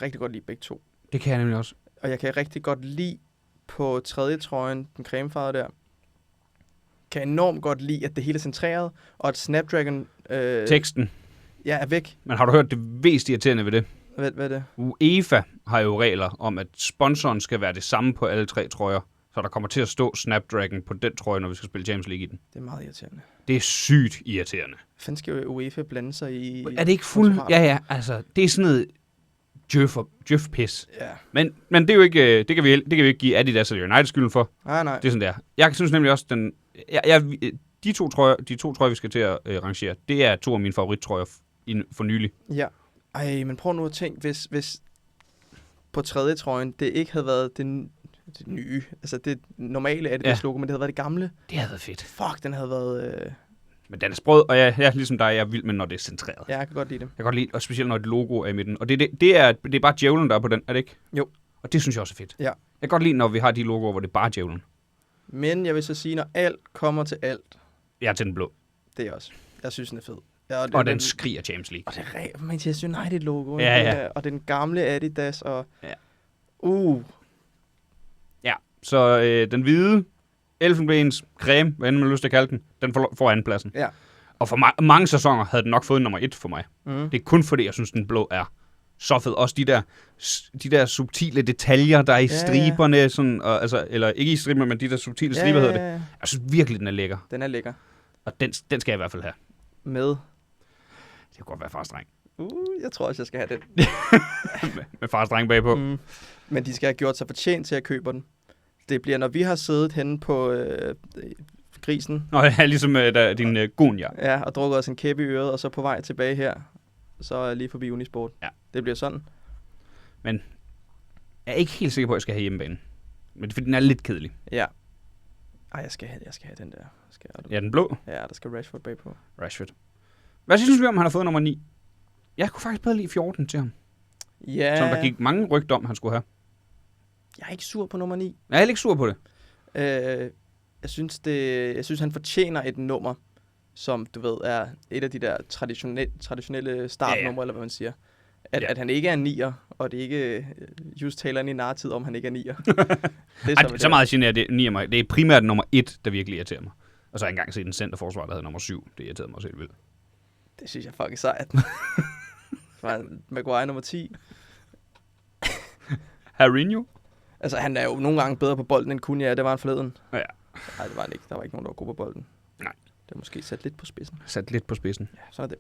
[SPEAKER 4] rigtig godt lide begge to.
[SPEAKER 1] Det kan jeg nemlig også.
[SPEAKER 4] Og jeg kan rigtig godt lide på tredje trøjen, den cremefarvede der. Kan enormt godt lide, at det hele er centreret, og at Snapdragon...
[SPEAKER 1] teksten.
[SPEAKER 4] Ja, er væk.
[SPEAKER 1] Men har du hørt det mest irriterende ved det?
[SPEAKER 4] Hvad er det?
[SPEAKER 1] UEFA har jo regler om, at sponsoren skal være det samme på alle 3 trøjer. Så der kommer til at stå Snapdragon på den trøje, når vi skal spille Champions League i den.
[SPEAKER 4] Det er meget irriterende.
[SPEAKER 1] Det er sygt irriterende.
[SPEAKER 4] Fanden skal jo UEFA blande sig i...
[SPEAKER 1] Er det ikke fuld... Ja, altså, det er sådan noget Djøf-pis.
[SPEAKER 4] Ja.
[SPEAKER 1] Men det er jo ikke... Det kan vi ikke give Adidas og United skylden for.
[SPEAKER 4] Nej.
[SPEAKER 1] Det er sådan der. Jeg synes nemlig også, de to trøjer, vi skal til at rangere, det er 2 af mine favorittrøjer for nylig.
[SPEAKER 4] Ja. Ej, men prøv nu at tænke, hvis på tredje trøjen, det ikke havde været det nye, altså det normale Adidas logo, men det havde været det gamle.
[SPEAKER 1] Det havde været fedt.
[SPEAKER 4] Fuck, den havde været...
[SPEAKER 1] Men den er sprød, og jeg ligesom dig, jeg er vild med, når det er centreret.
[SPEAKER 4] Ja, jeg kan godt lide det.
[SPEAKER 1] Jeg kan godt lide, og specielt når et logo er i midten. Og det er bare djævlen, der er på den, er det ikke?
[SPEAKER 4] Jo.
[SPEAKER 1] Og det synes jeg også er fedt.
[SPEAKER 4] Ja.
[SPEAKER 1] Jeg kan godt lide, når vi har de logoer, hvor det er bare djævlen.
[SPEAKER 4] Men jeg vil så sige, når alt kommer til alt...
[SPEAKER 1] Jeg er til den blå.
[SPEAKER 4] Det er også. Jeg synes, den er fed. Ja,
[SPEAKER 1] og den skriger Champions League.
[SPEAKER 4] Og det er Manchester United-logo.
[SPEAKER 1] Ja.
[SPEAKER 4] Og den gamle Adidas. Og,
[SPEAKER 1] Ja. Ja, så den hvide elfenbens creme, hvad end man har lyst til at kalde den får andenpladsen.
[SPEAKER 4] Ja.
[SPEAKER 1] Og for mange sæsoner havde den nok fået nummer 1 for mig.
[SPEAKER 4] Mm.
[SPEAKER 1] Det er kun fordi, jeg synes, den blå er så fed. Også de der subtile detaljer, der er i striberne. Sådan, og, altså, eller ikke i striber, men de der subtile striber hedder det. Jeg synes virkelig, den er lækker.
[SPEAKER 4] Den er lækker.
[SPEAKER 1] Og den skal jeg i hvert fald have.
[SPEAKER 4] Med?
[SPEAKER 1] Det kan godt være farstreng.
[SPEAKER 4] Jeg tror også, jeg skal have den.
[SPEAKER 1] med farstreng bagpå.
[SPEAKER 4] Mm. Men de skal have gjort sig fortjent til at købe den. Det bliver, når vi har siddet henne på grisen.
[SPEAKER 1] Nå, det er ligesom din gunja.
[SPEAKER 4] Ja, og drukket os en kæppe i øret, og så på vej tilbage her. Så er jeg lige forbi Unisport.
[SPEAKER 1] Ja.
[SPEAKER 4] Det bliver sådan.
[SPEAKER 1] Men jeg er ikke helt sikker på, at jeg skal have hjemmebane. Men fordi den er lidt kedelig.
[SPEAKER 4] Ja. Ej, jeg skal have den der.
[SPEAKER 1] Ja, den blå.
[SPEAKER 4] Ja, der skal Rashford bagpå.
[SPEAKER 1] Rashford. Hvad synes vi om, han har fået nummer 9? Jeg kunne faktisk bedre lide 14 til ham.
[SPEAKER 4] Ja.
[SPEAKER 1] Som der gik mange rygter om, han skulle have.
[SPEAKER 4] Jeg er ikke sur på nummer 9.
[SPEAKER 1] Jeg er ikke sur på det.
[SPEAKER 4] Jeg synes, han fortjener et nummer, som du ved er et af de der traditionelle startnumre, eller hvad man siger. At han ikke er en 9'er, og det ikke just taler ind i narratid om, han ikke er 9'er.
[SPEAKER 1] Så meget generer det 9'er mig. Det er primært nummer 1, der virkelig irriterer mig. Og så har jeg engang set en centerforsvar, der havde nummer 7. Det irriterede mig også helt vildt.
[SPEAKER 4] Det synes jeg fucking sejt. Maguire nummer 10.
[SPEAKER 1] Harrinho?
[SPEAKER 4] Altså, han er jo nogle gange bedre på bolden, end Cunha. Det var han forleden.
[SPEAKER 1] Ja.
[SPEAKER 4] Nej, det var han ikke. Der var ikke nogen, der var god på bolden.
[SPEAKER 1] Nej.
[SPEAKER 4] Det er måske sat lidt på spidsen.
[SPEAKER 1] Sat lidt på spidsen.
[SPEAKER 4] Ja, så er det.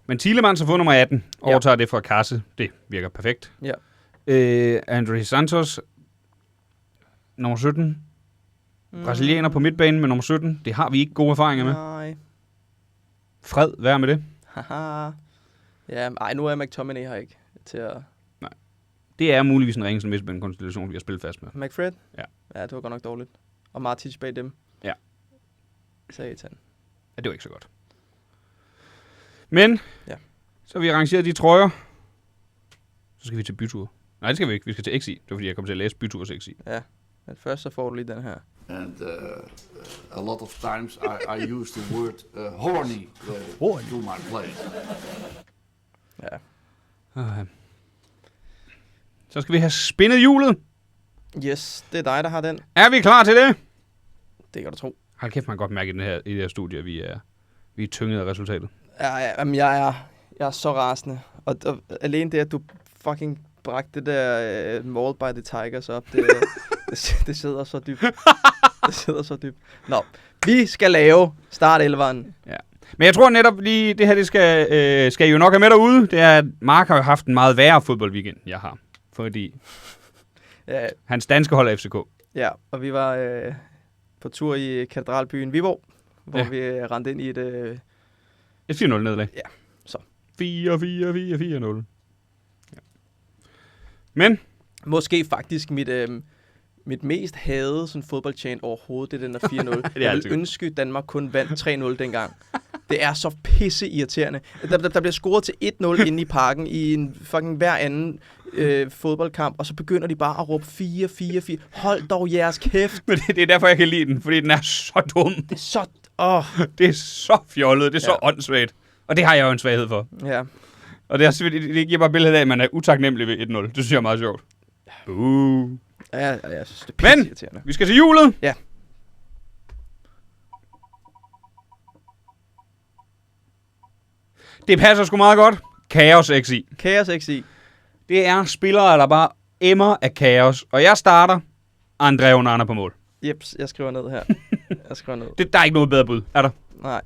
[SPEAKER 1] Men Tielemans har fået nummer 18. Overtager det fra Kasse. Det virker perfekt.
[SPEAKER 4] Ja.
[SPEAKER 1] André Santos, nummer 17. Brasilianer på midtbanen med nummer 17. Det har vi ikke gode erfaringer med.
[SPEAKER 4] Nej.
[SPEAKER 1] Fred, hvad er med det?
[SPEAKER 4] Haha. Ja, nu er McTominay her ikke til at...
[SPEAKER 1] Nej. Det er muligvis en ringeste midtbanekonstellation, vi har spillet fast med.
[SPEAKER 4] McFred?
[SPEAKER 1] Ja.
[SPEAKER 4] Ja, det var godt nok dårligt. Og Martic bag dem.
[SPEAKER 1] Ja.
[SPEAKER 4] Satan.
[SPEAKER 1] Ja, det var ikke så godt. Men, så har vi arrangeret de trøjer. Så skal vi til bytur. Nej, det skal vi ikke. Vi skal til XI. Det var fordi, jeg kom til at læse byturs XI.
[SPEAKER 4] Ja, men først så får du lige den her.
[SPEAKER 6] And a lot of times I use the word horny to my play.
[SPEAKER 4] Ja.
[SPEAKER 1] Så skal vi have spindet hjulet.
[SPEAKER 4] Yes, det er dig, der har den.
[SPEAKER 1] Er vi klar til det?
[SPEAKER 4] Det kan du tro.
[SPEAKER 1] Hold kæft, man kan godt mærke i det her studie, at vi er tynget af resultatet.
[SPEAKER 4] Jamen, jeg er så rasende. Og alene det, at du fucking bragte det der Mauled by the Tigers op, det sidder så dybt. Det sidder så dybt. Nå, vi skal lave startelveren.
[SPEAKER 1] Ja. Men jeg tror netop lige, det her det skal I jo nok have med derude. Det er, at Mark har jo haft en meget værre fodboldweekend, jeg har. Fordi hans danske hold er FCK.
[SPEAKER 4] Ja, og vi var på tur i katedralbyen Viborg, hvor vi rendte ind i et...
[SPEAKER 1] Et 4-0 nederlag.
[SPEAKER 4] Ja, så.
[SPEAKER 1] 4-4-4-4-0. Ja. Men...
[SPEAKER 4] Måske faktisk mit mest hadede sådan fodboldchant overhovedet, det er den der 4-0. Jeg vil ønske, at Danmark kun vandt 3-0 dengang. Det er så pisse irriterende. Der bliver scoret til 1-0 inde i parken i en fucking hver anden fodboldkamp, og så begynder de bare at råbe 4-4-4. Hold dog jeres kæft.
[SPEAKER 1] Men det er derfor, jeg kan lide den, fordi den er så dum.
[SPEAKER 4] Det er så...
[SPEAKER 1] Det er så fjollet, det er så åndssvagt. Og det har jeg jo en svaghed for.
[SPEAKER 4] Ja.
[SPEAKER 1] Og det giver bare billedet af, at man er utaknemmelig ved 1-0. Det synes jeg er meget sjovt.
[SPEAKER 4] Ja, jeg synes, det er pisse irriterende.
[SPEAKER 1] Men vi skal til hjulet.
[SPEAKER 4] Ja.
[SPEAKER 1] Det passer sgu meget godt. Kaos XI.
[SPEAKER 4] Kaos XI.
[SPEAKER 1] Det er spillere, der bare emmer af kaos. Og jeg starter André Onana på mål.
[SPEAKER 4] Jeps, jeg skriver ned her.
[SPEAKER 1] Der er ikke noget bedre bud, er der?
[SPEAKER 4] Nej.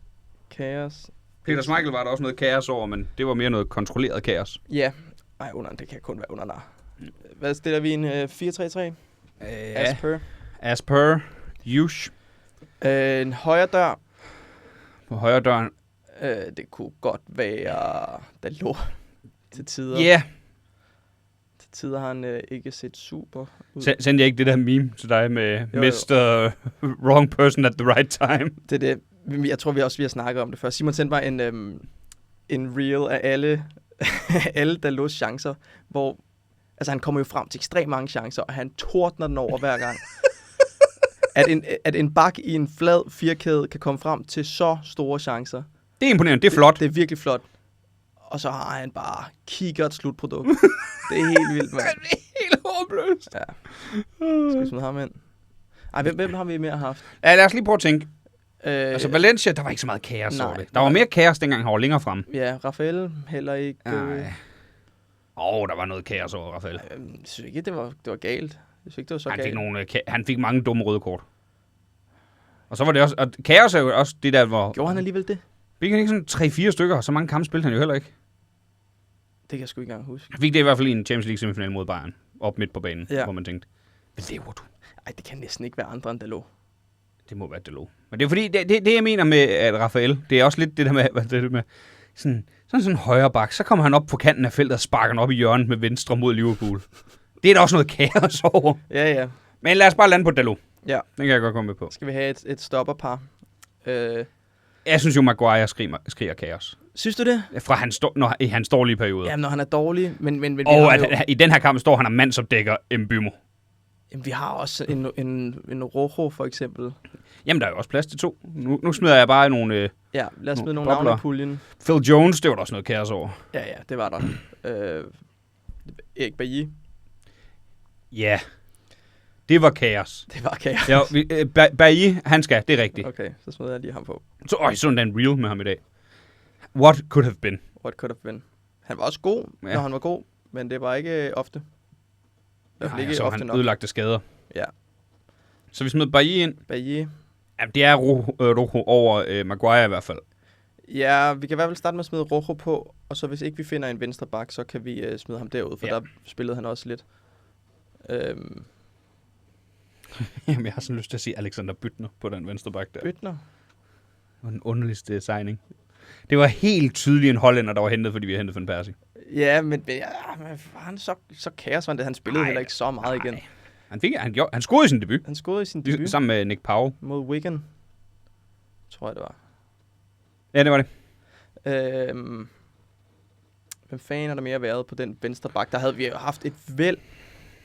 [SPEAKER 4] Kaos.
[SPEAKER 1] Peter Schmeichel var der også noget kaos over, men det var mere noget kontrolleret kaos.
[SPEAKER 4] Ja. Ej, det kan kun være Onana. Hvad stiller vi en 4-3-3?
[SPEAKER 1] As per use.
[SPEAKER 4] En højre dør.
[SPEAKER 1] På højre døren.
[SPEAKER 4] Det kunne godt være Dalot til tider.
[SPEAKER 1] Ja. Yeah.
[SPEAKER 4] Til tider har han ikke set super ud.
[SPEAKER 1] Sendte jeg ikke det der meme til dig med Mr. Wrong Person at the Right Time?
[SPEAKER 4] Det er det. Jeg tror, vi har snakket om det før. Simon sendte mig en reel af alle Dalots chancer, hvor altså, han kommer jo frem til ekstremt mange chancer, og han tordner den over hver gang. At en bak i en flad firkæde kan komme frem til så store chancer.
[SPEAKER 1] Det er imponerende, det er flot.
[SPEAKER 4] Det er virkelig flot. Og så har han bare kiggert slutprodukt. Det er helt vildt, mand.
[SPEAKER 1] Det er helt håbløst.
[SPEAKER 4] Ja. Skal vi smide ham ind? Ej, hvem har vi mere haft?
[SPEAKER 1] Ja, lad os lige prøve at tænke. Altså Valencia, der var ikke så meget kaos over det. Der var mere kaos, dengang han var længere frem.
[SPEAKER 4] Ja, Rafael heller ikke.
[SPEAKER 1] Nej. Der var noget kaos over Rafael.
[SPEAKER 4] Jeg synes ikke, det var galt. Jeg synes ikke, det var så galt.
[SPEAKER 1] Han fik mange dumme røde kort. Og så var det også... Og kaos er jo også det der, hvor...
[SPEAKER 4] Gjorde han alligevel det?
[SPEAKER 1] Fik han ikke sådan 3-4 stykker, og så mange kampe spillede han jo heller ikke.
[SPEAKER 4] Det kan jeg sgu ikke engang huske.
[SPEAKER 1] Han fik det i hvert fald i en Champions League semifinal mod Bayern. Op midt på banen,
[SPEAKER 4] Ja.
[SPEAKER 1] hvor man tænkte, hvad laver du?
[SPEAKER 4] Ej, det kan næsten ikke være andre end Dalot.
[SPEAKER 1] Det må være Dalot. Men det er fordi, det jeg mener med at Rafael, det er også lidt det der med sådan en højre bak. Så kommer han op på kanten af feltet og sparker den op i hjørnet med venstre mod Liverpool. Det er da også noget kaos over.
[SPEAKER 4] Ja.
[SPEAKER 1] Men lad os bare lande på Dalot.
[SPEAKER 4] Ja.
[SPEAKER 1] Den kan jeg godt komme med på.
[SPEAKER 4] Skal vi have et stopperpar?
[SPEAKER 1] Jeg synes jo, Maguire skriger kaos.
[SPEAKER 4] Synes du det?
[SPEAKER 1] Fra i hans dårlige perioder.
[SPEAKER 4] Jamen, når han er dårlig, men vi
[SPEAKER 1] Og
[SPEAKER 4] har jo,
[SPEAKER 1] i den her kamp står han og mandsopdækker Mbeumo.
[SPEAKER 4] jamen, vi har også en Rojo, for eksempel.
[SPEAKER 1] Jamen, der er jo også plads til 2. Nu smider jeg bare nogle...
[SPEAKER 4] Ja, lad os smide nogle
[SPEAKER 1] bobler.
[SPEAKER 4] navne i puljen.
[SPEAKER 1] Phil Jones, det var der også noget kaos over.
[SPEAKER 4] Ja, det var der. Erik Bailly.
[SPEAKER 1] Ja, det var kaos.
[SPEAKER 4] Det var kaos.
[SPEAKER 1] Ja, Bailly, han skal, det er rigtigt.
[SPEAKER 4] Okay, så smider jeg lige ham på.
[SPEAKER 1] Sådan en reel med ham i dag. What could have been?
[SPEAKER 4] What could have been. Han var også god, når han var god, men det var ikke ofte.
[SPEAKER 1] Nej, så han ødelagte skader.
[SPEAKER 4] Ja.
[SPEAKER 1] Så vi smider Bailly ind.
[SPEAKER 4] Bailly.
[SPEAKER 1] Ja, det er Rojo over Maguire i hvert fald.
[SPEAKER 4] Ja, vi kan i hvert fald starte med at smide Rojo på, og så hvis ikke vi finder en venstre bak, så kan vi smide ham derud, for der spillede han også lidt.
[SPEAKER 1] Jamen, jeg har sådan lyst til at sige Alexander Büttner på den venstre bak der.
[SPEAKER 4] Büttner?
[SPEAKER 1] Det var den underligste signing. Det var helt tydeligt en hollænder, der var hentet, fordi vi har hentet Van Persie.
[SPEAKER 4] Ja, men var han så kaos, var det? Han spillede heller ikke så meget igen.
[SPEAKER 1] Han scorede i sin debut.
[SPEAKER 4] Han scorede i sin debut.
[SPEAKER 1] Sammen med Nick Powell.
[SPEAKER 4] Mod Wigan, tror jeg det var.
[SPEAKER 1] Ja, det var det.
[SPEAKER 4] Hvem fanden har der mere været på den venstre bak? Der havde vi jo haft et væld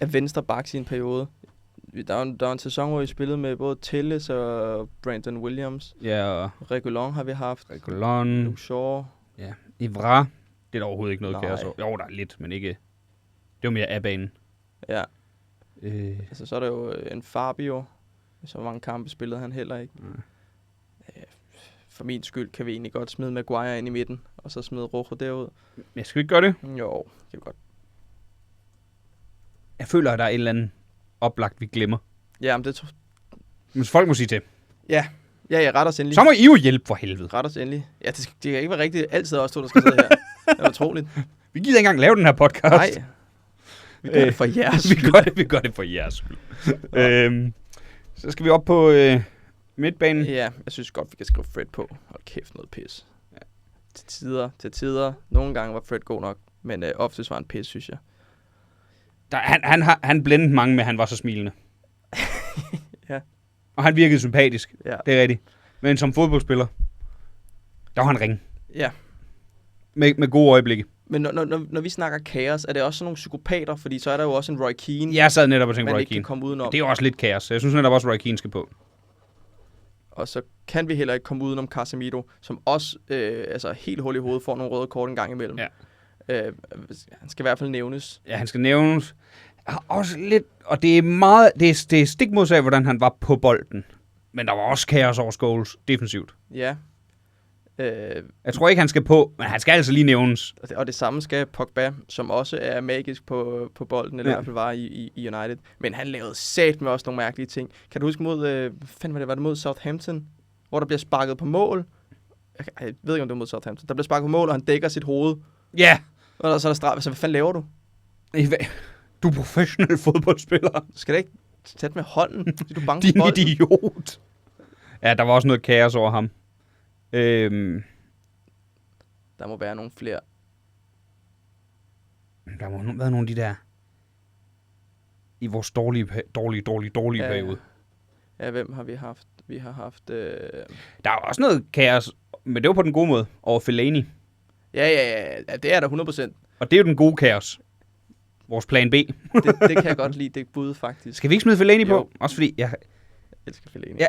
[SPEAKER 4] af venstre baks i en periode. Der var en sæson, hvor vi spillede med både Telles og Brandon Williams.
[SPEAKER 1] Ja, og
[SPEAKER 4] Reguilon har vi haft.
[SPEAKER 1] Reguilon.
[SPEAKER 4] Luke Shaw.
[SPEAKER 1] Ja, Evra. Det er der overhovedet ikke noget
[SPEAKER 4] Nej.
[SPEAKER 1] kaos over. Jo, der er lidt, men ikke... Det var mere af banen.
[SPEAKER 4] Ja. Altså, så er der jo en Fabio. Så mange kampe spillede han heller ikke. For min skyld kan vi egentlig godt smide Maguire ind i midten, og så smide Rojo derud.
[SPEAKER 1] Jeg skal vi ikke gøre det?
[SPEAKER 4] Jo, det kan vi godt.
[SPEAKER 1] Jeg føler, at der er et eller andet oplagt, vi glemmer.
[SPEAKER 4] Ja, men det
[SPEAKER 1] Men folk må sige til.
[SPEAKER 4] Ja, ret os endelig.
[SPEAKER 1] Så må I jo hjælpe for helvede.
[SPEAKER 4] Ret os endelig. Ja, det kan ikke være rigtigt altid os to, der skal sidde her. Det er utroligt.
[SPEAKER 1] Vi gider ikke engang lave den her podcast.
[SPEAKER 4] Nej. Vi gør det for jeres skyld.
[SPEAKER 1] vi gør det for jeres skyld. Så skal vi op på midtbanen.
[SPEAKER 4] Ja, jeg synes godt, vi kan skrive Fred på. Hold kæft, noget pis. Ja. Til tider. Nogle gange var Fred god nok, men oftest var han pis, synes jeg.
[SPEAKER 1] Han blændede mange med, at han var så smilende.
[SPEAKER 4] Ja.
[SPEAKER 1] Og han virkede sympatisk.
[SPEAKER 4] Ja.
[SPEAKER 1] Det er rigtigt. Men som fodboldspiller, der var han ringe.
[SPEAKER 4] Ja.
[SPEAKER 1] Med gode øjeblikke.
[SPEAKER 4] Men når vi snakker kaos, er det også sådan nogle psykopater? Fordi så er der jo også en Roy Keane.
[SPEAKER 1] Jeg sad netop og tænkte
[SPEAKER 4] man
[SPEAKER 1] Roy
[SPEAKER 4] ikke kan
[SPEAKER 1] Keane.
[SPEAKER 4] komme udenom.
[SPEAKER 1] Det er jo også lidt kaos. Jeg synes netop også, Roy Keane skal på.
[SPEAKER 4] Og så kan vi heller ikke komme udenom Casemiro, som også helt hul i hovedet får nogle røde kort en gang imellem.
[SPEAKER 1] Ja.
[SPEAKER 4] Han skal i hvert fald nævnes.
[SPEAKER 1] Ja, han skal nævnes. Også lidt, og det er meget, det er stik modsat, hvordan han var på bolden. Men der var også kaos over Scholes defensivt.
[SPEAKER 4] Ja.
[SPEAKER 1] Jeg tror ikke, han skal på, men han skal altså lige nævnes.
[SPEAKER 4] Og det samme skal Pogba, som også er magisk på bolden, eller i hvert fald var i United. Men han lavede satme også nogle mærkelige ting. Kan du huske mod, var det mod Southampton, hvor der bliver sparket på mål? Jeg ved ikke, om det var mod Southampton. Der bliver sparket på mål, og han dækker sit hoved.
[SPEAKER 1] Ja!
[SPEAKER 4] Og så er der straf. Altså, hvad fanden laver du?
[SPEAKER 1] Du er professionel fodboldspiller.
[SPEAKER 4] Skal da ikke tage med hånden? Du er bange
[SPEAKER 1] Din
[SPEAKER 4] for bolden.
[SPEAKER 1] idiot. Ja, der var også noget kaos over ham.
[SPEAKER 4] Der må være nogle flere.
[SPEAKER 1] Der må være nogle af de der i vores dårlige periode.
[SPEAKER 4] Ja, hvem har vi haft? Vi har haft...
[SPEAKER 1] Der er også noget kaos, men det var på den gode måde, over Fellaini.
[SPEAKER 4] Ja, det er der 100%.
[SPEAKER 1] Og det er jo den gode kaos. Vores plan B.
[SPEAKER 4] det kan jeg godt lide, det bud faktisk.
[SPEAKER 1] Skal vi ikke smide Fellaini på? Også fordi
[SPEAKER 4] Jeg elsker Fellaini.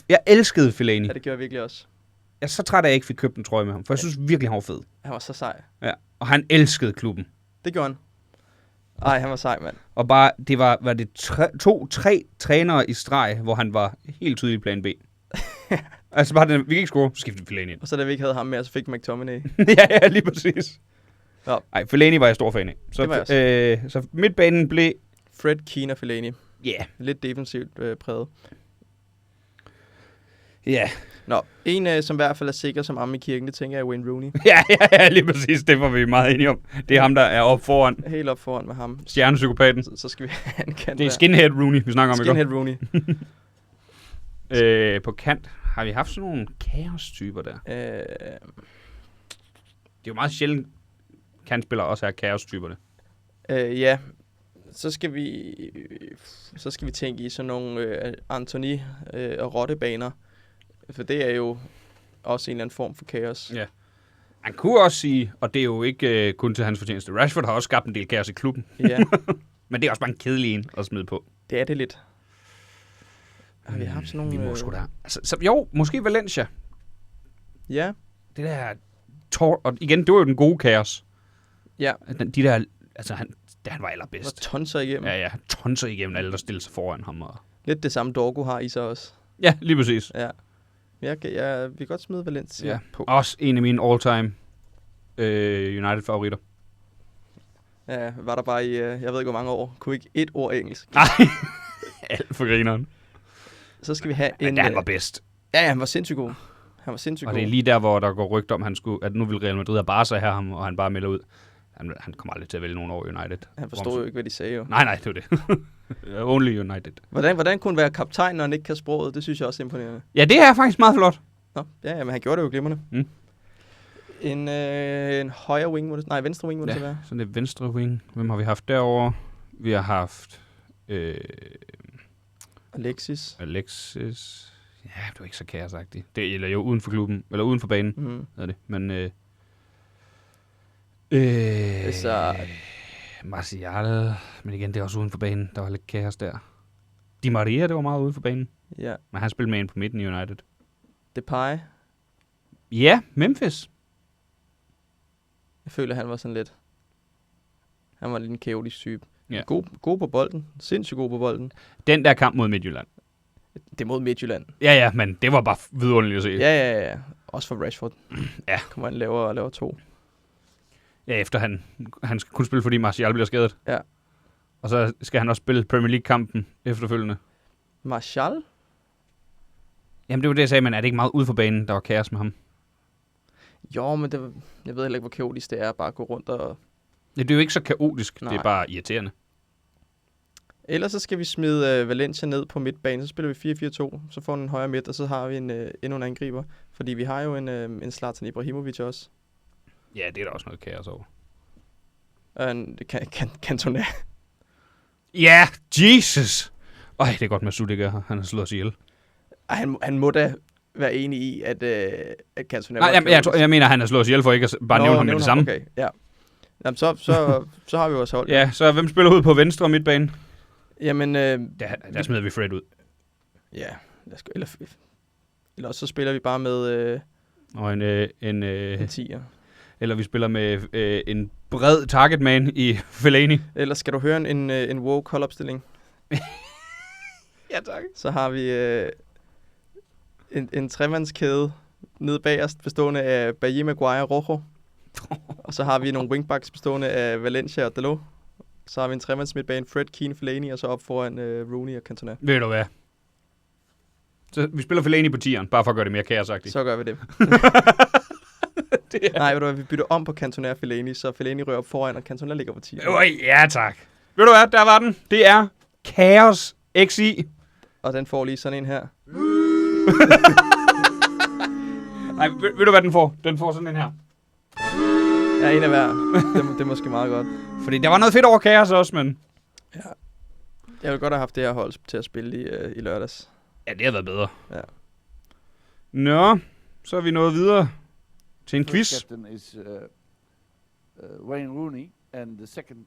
[SPEAKER 1] jeg elskede Fellaini.
[SPEAKER 4] Ja, det gør jeg virkelig også.
[SPEAKER 1] er så træt af, at jeg ikke fik købt en trøje med ham, for jeg synes virkelig, han var fed.
[SPEAKER 4] Han var så sej.
[SPEAKER 1] Ja. Og han elskede klubben.
[SPEAKER 4] Det gjorde han. Ej, han var sej, mand.
[SPEAKER 1] Og bare, det var det 2-3 trænere i streg, hvor han var helt tydelig plan B. Altså bare, vi kan ikke score, så skiftede Fellaini ind.
[SPEAKER 4] Og så da vi ikke havde ham mere, så fik McTominay.
[SPEAKER 1] ja, lige præcis.
[SPEAKER 4] Ja.
[SPEAKER 1] Ej, Fellaini var jeg stor fan af. Så midtbanen blev...
[SPEAKER 4] Fred, Keane og Fellaini.
[SPEAKER 1] Ja. Yeah.
[SPEAKER 4] Lidt defensivt præget.
[SPEAKER 1] Ja. Yeah.
[SPEAKER 4] Nå, en som i hvert fald er sikker som amme i kirken, det tænker jeg er Wayne Rooney.
[SPEAKER 1] ja, lige præcis. Det var vi meget enige om. Det er ham, der er op foran.
[SPEAKER 4] Helt op foran med ham.
[SPEAKER 1] Stjernepsykopaten.
[SPEAKER 4] Så skal vi have en kant.
[SPEAKER 1] Det er Skinhead Rooney, vi snakker om.
[SPEAKER 4] Skinhead Rooney.
[SPEAKER 1] På kant har vi haft sådan nogle kaos-typer der. Det er jo meget sjældent, kantspillere også er kaos-typerne.
[SPEAKER 4] Ja. Så skal vi tænke i sådan nogle Anthony og Rottebaner. For det er jo også en eller anden form for kaos.
[SPEAKER 1] Ja. Han kunne også sige, og det er jo ikke kun til hans fortjeneste, Rashford har også skabt en del kaos i klubben.
[SPEAKER 4] Ja.
[SPEAKER 1] Men det er også bare en kedelig en at smide på.
[SPEAKER 4] Det er det lidt. Har vi haft sådan nogle...
[SPEAKER 1] Vi må sgu da. Altså, jo, måske Valencia.
[SPEAKER 4] Ja.
[SPEAKER 1] Det der... Og igen, det var jo den gode kaos.
[SPEAKER 4] Ja.
[SPEAKER 1] De der... Altså, han var allerbedst.
[SPEAKER 4] Og tonser igennem.
[SPEAKER 1] Ja, tonser igennem alle, der stiller sig foran ham. Og...
[SPEAKER 4] Lidt det samme Dorgo har i sig også.
[SPEAKER 1] Ja, lige præcis.
[SPEAKER 4] Ja. Vi kan godt smide Valencia på.
[SPEAKER 1] Også en af mine all-time United-favoritter.
[SPEAKER 4] Ja, var der bare i, jeg ved ikke hvor mange år. Kunne ikke et ord engelsk.
[SPEAKER 1] Nej, alt for grineren.
[SPEAKER 4] Så skal vi have en...
[SPEAKER 1] Men han var bedst.
[SPEAKER 4] Ja, han var sindssygt god.
[SPEAKER 1] Og det er lige der, hvor der går rygter om, at nu vil Real Madrid og Barca have ham, og han bare melder ud. Han kommer aldrig til at vælge nogen over United.
[SPEAKER 4] Han forstod jo ikke, hvad de sagde jo.
[SPEAKER 1] Nej, det var det. Only United.
[SPEAKER 4] Hvordan kunne han være kaptajn, når han ikke kan sproget? Det synes jeg også er imponerende.
[SPEAKER 1] Ja, det er faktisk meget flot.
[SPEAKER 4] Nå, ja, men han gjorde det jo glimrende. En højre wing, venstre wing må det så være.
[SPEAKER 1] Sådan et venstre wing. Hvem har vi haft derovre? Vi har haft...
[SPEAKER 4] Alexis.
[SPEAKER 1] Ja, det var ikke så kaosagtigt. Det er jo uden for klubben, eller uden for banen, er det. Men...
[SPEAKER 4] Så...
[SPEAKER 1] Martial, men igen, det er også uden for banen. Der var lidt kaos der. Di Maria, det var meget uden for banen.
[SPEAKER 4] Ja.
[SPEAKER 1] Men han spillede med ind på midten i United.
[SPEAKER 4] Depay.
[SPEAKER 1] Ja, Memphis.
[SPEAKER 4] Jeg føler, han var sådan lidt... Han var lidt en kaotisk type.
[SPEAKER 1] Ja.
[SPEAKER 4] God på bolden. Sindssygt god på bolden.
[SPEAKER 1] Den der kamp mod Midtjylland.
[SPEAKER 4] Det er mod Midtjylland.
[SPEAKER 1] Ja, men det var bare vidunderligt at se.
[SPEAKER 4] Ja. Også for Rashford.
[SPEAKER 1] Ja.
[SPEAKER 4] Kommer han laver 2.
[SPEAKER 1] Ja, efter han skal kun spille, fordi Martial bliver skadet.
[SPEAKER 4] Ja.
[SPEAKER 1] Og så skal han også spille Premier League-kampen efterfølgende.
[SPEAKER 4] Martial?
[SPEAKER 1] Jamen, det var det, jeg sagde, men er det ikke meget ude for banen, der var kaos med ham?
[SPEAKER 4] Jo, men jeg ved heller ikke, hvor kaotisk det er bare at gå rundt og...
[SPEAKER 1] Ja, det er jo ikke så kaotisk,
[SPEAKER 4] Nej.
[SPEAKER 1] det er bare irriterende.
[SPEAKER 4] Ellers så skal vi smide Valencia ned på midtbanen, så spiller vi 4-4-2, så får vi en højre midt, og så har vi endnu en angriber. Fordi vi har jo en Zlatan Ibrahimovic også.
[SPEAKER 1] Ja, det er der også noget kaos over.
[SPEAKER 4] Og en Cantona.
[SPEAKER 1] Ja, Jesus! Ej, det er godt med Sudiger her. Han har slået os ihjel.
[SPEAKER 4] Ej, han må da være enig i, at Cantona...
[SPEAKER 1] Nej, jeg mener, han har slået os ihjel for ikke at bare nævne ham med det samme.
[SPEAKER 4] Okay, ja. Jamen, så har vi vores hold.
[SPEAKER 1] Ja, så hvem spiller ud på venstre og midtbanen?
[SPEAKER 4] Jamen...
[SPEAKER 1] Der smider vi Fred ud.
[SPEAKER 4] Ja, eller så spiller vi bare med...
[SPEAKER 1] Og en
[SPEAKER 4] 10'er.
[SPEAKER 1] Eller vi spiller med en bred targetman i Fellaini.
[SPEAKER 4] Eller skal du høre en woke holdopstilling?
[SPEAKER 1] Ja, tak.
[SPEAKER 4] Så har vi en tremandskæde nede bagerst, bestående af Bailly, Maguire og Rojo. Og så har vi nogle wingbacks bestående af Valencia og Dalot. Så har vi en tremandsmidtbane, Fred, Keane, Fellaini, og så op foran Rooney og Cantona.
[SPEAKER 1] Ved du hvad? Så vi spiller Fellaini på 10'eren, bare for at gøre det mere kaosagtigt.
[SPEAKER 4] Så gør vi det. Nej, ved du hvad, vi bytter om på Cantona og Fellaini, så Fellaini rører op foran, og Cantona ligger på 10.
[SPEAKER 1] Ja, tak. Ved du hvad, der var den. Det er Chaos XI.
[SPEAKER 4] Og den får lige sådan en her.
[SPEAKER 1] Nej, ved du hvad den får? Den får sådan en her.
[SPEAKER 4] Ja, en af hver. Det er måske meget godt.
[SPEAKER 1] Fordi der var noget fedt over Chaos også, men...
[SPEAKER 4] Ja. Jeg ville godt have haft det her hold til at spille i lørdags.
[SPEAKER 1] Ja, det har været bedre.
[SPEAKER 4] Ja.
[SPEAKER 1] Nå, så er vi nået videre til en quiz.
[SPEAKER 6] First captain is Wayne Rooney, and the second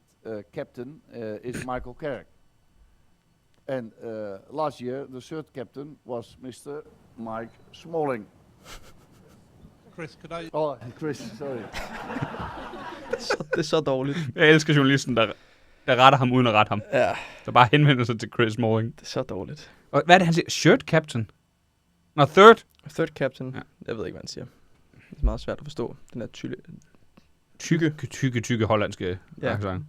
[SPEAKER 6] captain is Michael Carrick. And last year, the third captain was Mr. Mike Smalling.
[SPEAKER 2] Chris, could I?
[SPEAKER 6] Oh, Chris, sorry.
[SPEAKER 4] Det er så dårligt.
[SPEAKER 1] Jeg elsker journalisten, der retter ham uden at rette ham.
[SPEAKER 4] Ja,
[SPEAKER 1] Der bare henvender sig til Chris Smalling.
[SPEAKER 4] det er så dårligt.
[SPEAKER 1] Og hvad er det, han siger? Shirt captain? Nå, third.
[SPEAKER 4] Third captain.
[SPEAKER 1] Ja.
[SPEAKER 4] Ja. Jeg ved ikke, hvad han siger. Det er meget svært at forstå. Den er
[SPEAKER 1] Tykke hollandske
[SPEAKER 4] Ja.
[SPEAKER 1] accent.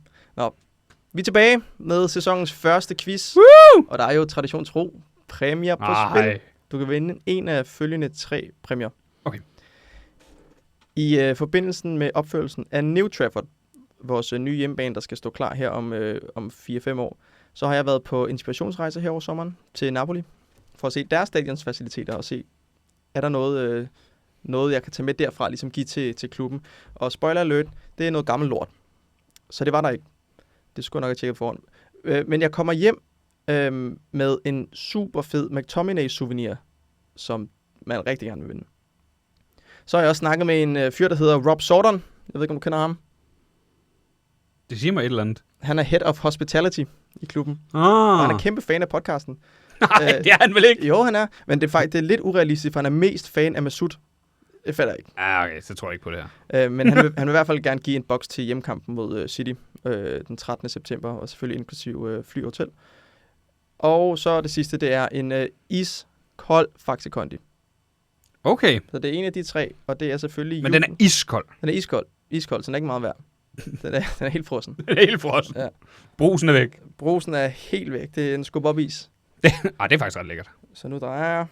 [SPEAKER 4] Vi er tilbage med sæsonens første quiz.
[SPEAKER 1] Woo!
[SPEAKER 4] Og der er jo tradition tro præmier på spil. Du kan vinde en af følgende 3 præmier.
[SPEAKER 1] Okay.
[SPEAKER 4] I forbindelsen med opførelsen af New Trafford, vores nye hjemmebane, der skal stå klar her om 4-5 år, så har jeg været på inspirationsrejse her over sommeren til Napoli, for at se deres stadionsfaciliteter og se, er der noget jeg kan tage med derfra, ligesom give til klubben. Og spoiler alert, det er noget gammelt lort. Så det var der ikke. Det skulle jeg nok have tjekket forhånd. Men jeg kommer hjem med en super fed McTominay-souvenir, som man rigtig gerne vil vinde. Så har jeg også snakket med en fyr, der hedder Rob Sorton. Jeg ved ikke, om du kender ham.
[SPEAKER 1] Det siger mig et eller andet.
[SPEAKER 4] Han er Head of Hospitality i klubben. Og han er kæmpe fan af podcasten.
[SPEAKER 1] Nej, det er han vel ikke?
[SPEAKER 4] Jo, han er. Men det er lidt urealistisk, for han er mest fan af Masud. Det falder ikke.
[SPEAKER 1] Okay, så tror jeg ikke på det her.
[SPEAKER 4] Men han vil i hvert fald gerne give en boks til hjemmekampen mod City den 13. september, og selvfølgelig inklusiv fly og hotel. Og så det sidste, det er en iskold Faxe Kondi.
[SPEAKER 1] Okay,
[SPEAKER 4] Så det er en af de 3, og det er selvfølgelig
[SPEAKER 1] men den er iskold.
[SPEAKER 4] Den er iskold. Iskold, så den er ikke meget værd. Den er helt frossen.
[SPEAKER 1] Den er helt frossen.
[SPEAKER 4] Ja.
[SPEAKER 1] Brusen er væk.
[SPEAKER 4] Brusen er helt væk. Det er en skub op is.
[SPEAKER 1] Det er faktisk ret lækkert.
[SPEAKER 4] Så nu drejer jeg.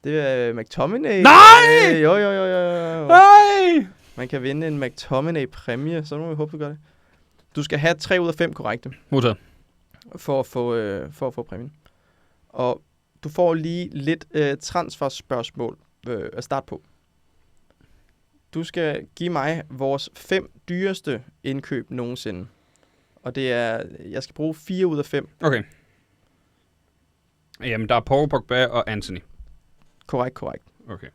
[SPEAKER 4] Det er McTominay.
[SPEAKER 1] Nej!
[SPEAKER 4] Jo.
[SPEAKER 1] Nej!
[SPEAKER 4] Man kan vinde en McTominay-præmie, så må vi håbe, du gør det. Du skal have 3 ud af 5 korrekte,
[SPEAKER 1] Modtaget.
[SPEAKER 4] for at få præmien. Og du får lige lidt transferspørgsmål at starte på. Du skal give mig vores 5 dyreste indkøb nogensinde. Og det er, jeg skal bruge 4 ud af 5.
[SPEAKER 1] Okay. Jamen, der er Paul Pogba og Anthony.
[SPEAKER 4] Korrekt.
[SPEAKER 1] Okay.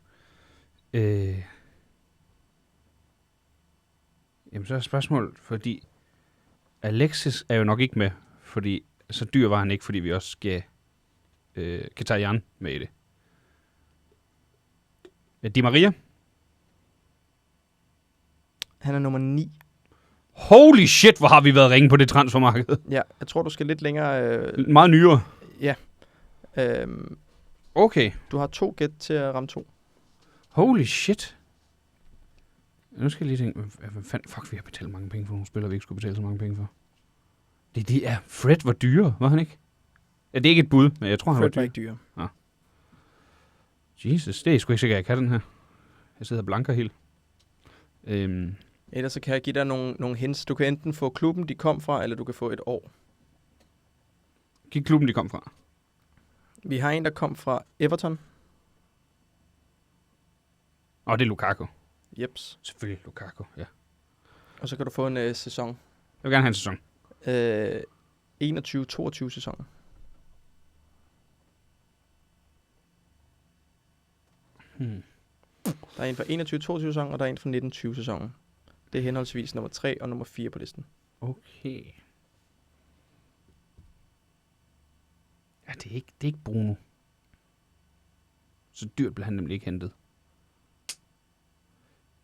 [SPEAKER 1] Jamen, så er spørgsmål, fordi Alexis er jo nok ikke med, fordi så dyr var han ikke, fordi vi også skal Mkhitaryan med i det. Di Maria?
[SPEAKER 4] Han er nummer 9.
[SPEAKER 1] Holy shit, hvor har vi været ringe på det transfermarked.
[SPEAKER 4] Ja, jeg tror, du skal lidt længere.
[SPEAKER 1] Meget nyere. Okay.
[SPEAKER 4] Du har 2 gæt til at ramme 2.
[SPEAKER 1] Holy shit. Nu skal jeg lige tænke, hvad fanden, fuck, vi har betalt mange penge for nogle spillere, vi ikke skulle betale så mange penge for. Det er Fred var dyre, var han ikke? Ja, det er ikke et bud, men jeg tror, han var
[SPEAKER 4] Fred var
[SPEAKER 1] dyr.
[SPEAKER 4] ikke dyre.
[SPEAKER 1] Jesus, det er sgu ikke sikkert, jeg kan den her. Jeg sidder blanker helt.
[SPEAKER 4] Ellers så kan jeg give dig nogle hints. Du kan enten få klubben, de kom fra, eller du kan få et år.
[SPEAKER 1] Giv klubben, de kom fra.
[SPEAKER 4] Vi har en, der kom fra Everton.
[SPEAKER 1] Og det er Lukaku.
[SPEAKER 4] Jeps.
[SPEAKER 1] Selvfølgelig Lukaku, ja.
[SPEAKER 4] Og så kan du få en sæson.
[SPEAKER 1] Jeg vil gerne have en sæson.
[SPEAKER 4] 21-22 sæsoner. Der er en fra 21-22 sæsonen, og der er en fra 19-20 sæsonen. Det er henholdsvis nummer 3 og nummer 4 på listen.
[SPEAKER 1] Okay. Ja, det er ikke Bruno. Så dyrt blev han nemlig ikke hentet.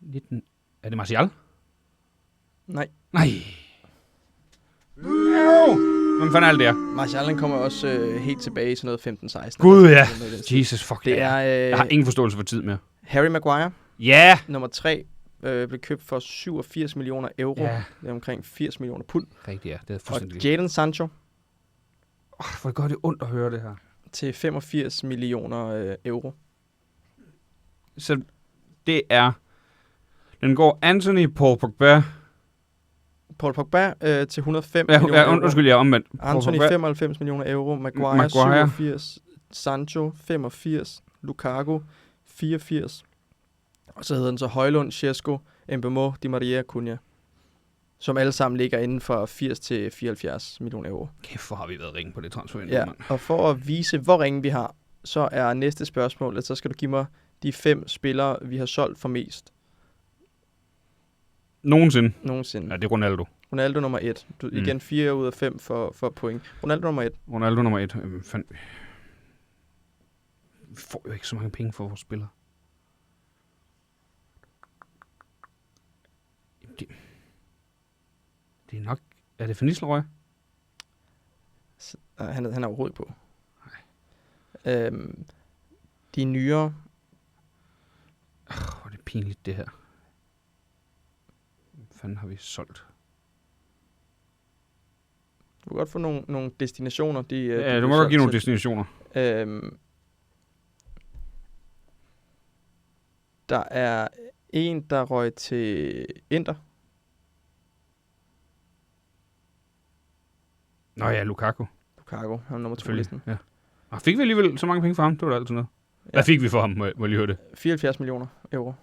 [SPEAKER 1] 19... Er det Martial?
[SPEAKER 4] Nej.
[SPEAKER 1] Nej. Hvem fanden er det der?
[SPEAKER 4] Martial han kommer også helt tilbage i sådan noget 15-16.
[SPEAKER 1] Gud ja. Jesus, fuck
[SPEAKER 4] Det er
[SPEAKER 1] jeg har ingen forståelse for tid mere.
[SPEAKER 4] Harry Maguire,
[SPEAKER 1] Ja!
[SPEAKER 4] nummer 3, blev købt for 87 millioner euro.
[SPEAKER 1] Ja.
[SPEAKER 4] Det er omkring 80 millioner pund.
[SPEAKER 1] Rigtigt, ja. Det er
[SPEAKER 4] Og
[SPEAKER 1] fuldstændig...
[SPEAKER 4] Jadon Sancho
[SPEAKER 1] Hvor gør det ondt at høre det her.
[SPEAKER 4] til 85 millioner euro.
[SPEAKER 1] Så det er... Den går Anthony, Paul Pogba...
[SPEAKER 4] Paul Pogba til 105 millioner
[SPEAKER 1] Ja,
[SPEAKER 4] euro.
[SPEAKER 1] undskyld, jeg er omvendt.
[SPEAKER 4] Anthony
[SPEAKER 1] Pogba.
[SPEAKER 4] 95 millioner euro. Maguire
[SPEAKER 1] Maguire.
[SPEAKER 4] 87. Sancho 85. Lukaku 84. Og så hedder den så Højlund, Šeško, Mbemo, Di Maria, Cunha. Som alle sammen ligger inden for 80 til 74 millioner euro.
[SPEAKER 1] Kæft, hvor har vi været ringe på det transfervindue,
[SPEAKER 4] Ja,
[SPEAKER 1] mand.
[SPEAKER 4] og for at vise, hvor ringe vi har, så er næste spørgsmål, at så skal du give mig de 5 spillere, vi har solgt for mest
[SPEAKER 1] Nogensinde.
[SPEAKER 4] nogensinde.
[SPEAKER 1] Ja, det er Ronaldo.
[SPEAKER 4] Ronaldo nummer 1. Igen 4 ud af 5 for point. Ronaldo nummer 1.
[SPEAKER 1] Ronaldo nummer 1. Vi får jo ikke så mange penge for vores spillere. Det er nok... Er det Van Nistelrooy?
[SPEAKER 4] Han er overhovedet på. Nej. De nyere...
[SPEAKER 1] Hvor er det pinligt, det her. Hvad fanden har vi solgt?
[SPEAKER 4] Du kan godt få nogle destinationer.
[SPEAKER 1] Ja, du må godt give nogle destinationer.
[SPEAKER 4] Der er en, der røg til Inter.
[SPEAKER 1] Nå ja, Lukaku.
[SPEAKER 4] Han er nummer 2 på listen.
[SPEAKER 1] Ja. Og fik vi alligevel så mange penge for ham? Det var da altid noget. Ja. Hvad fik vi for ham, må jeg lige høre det?
[SPEAKER 4] 74 millioner euro.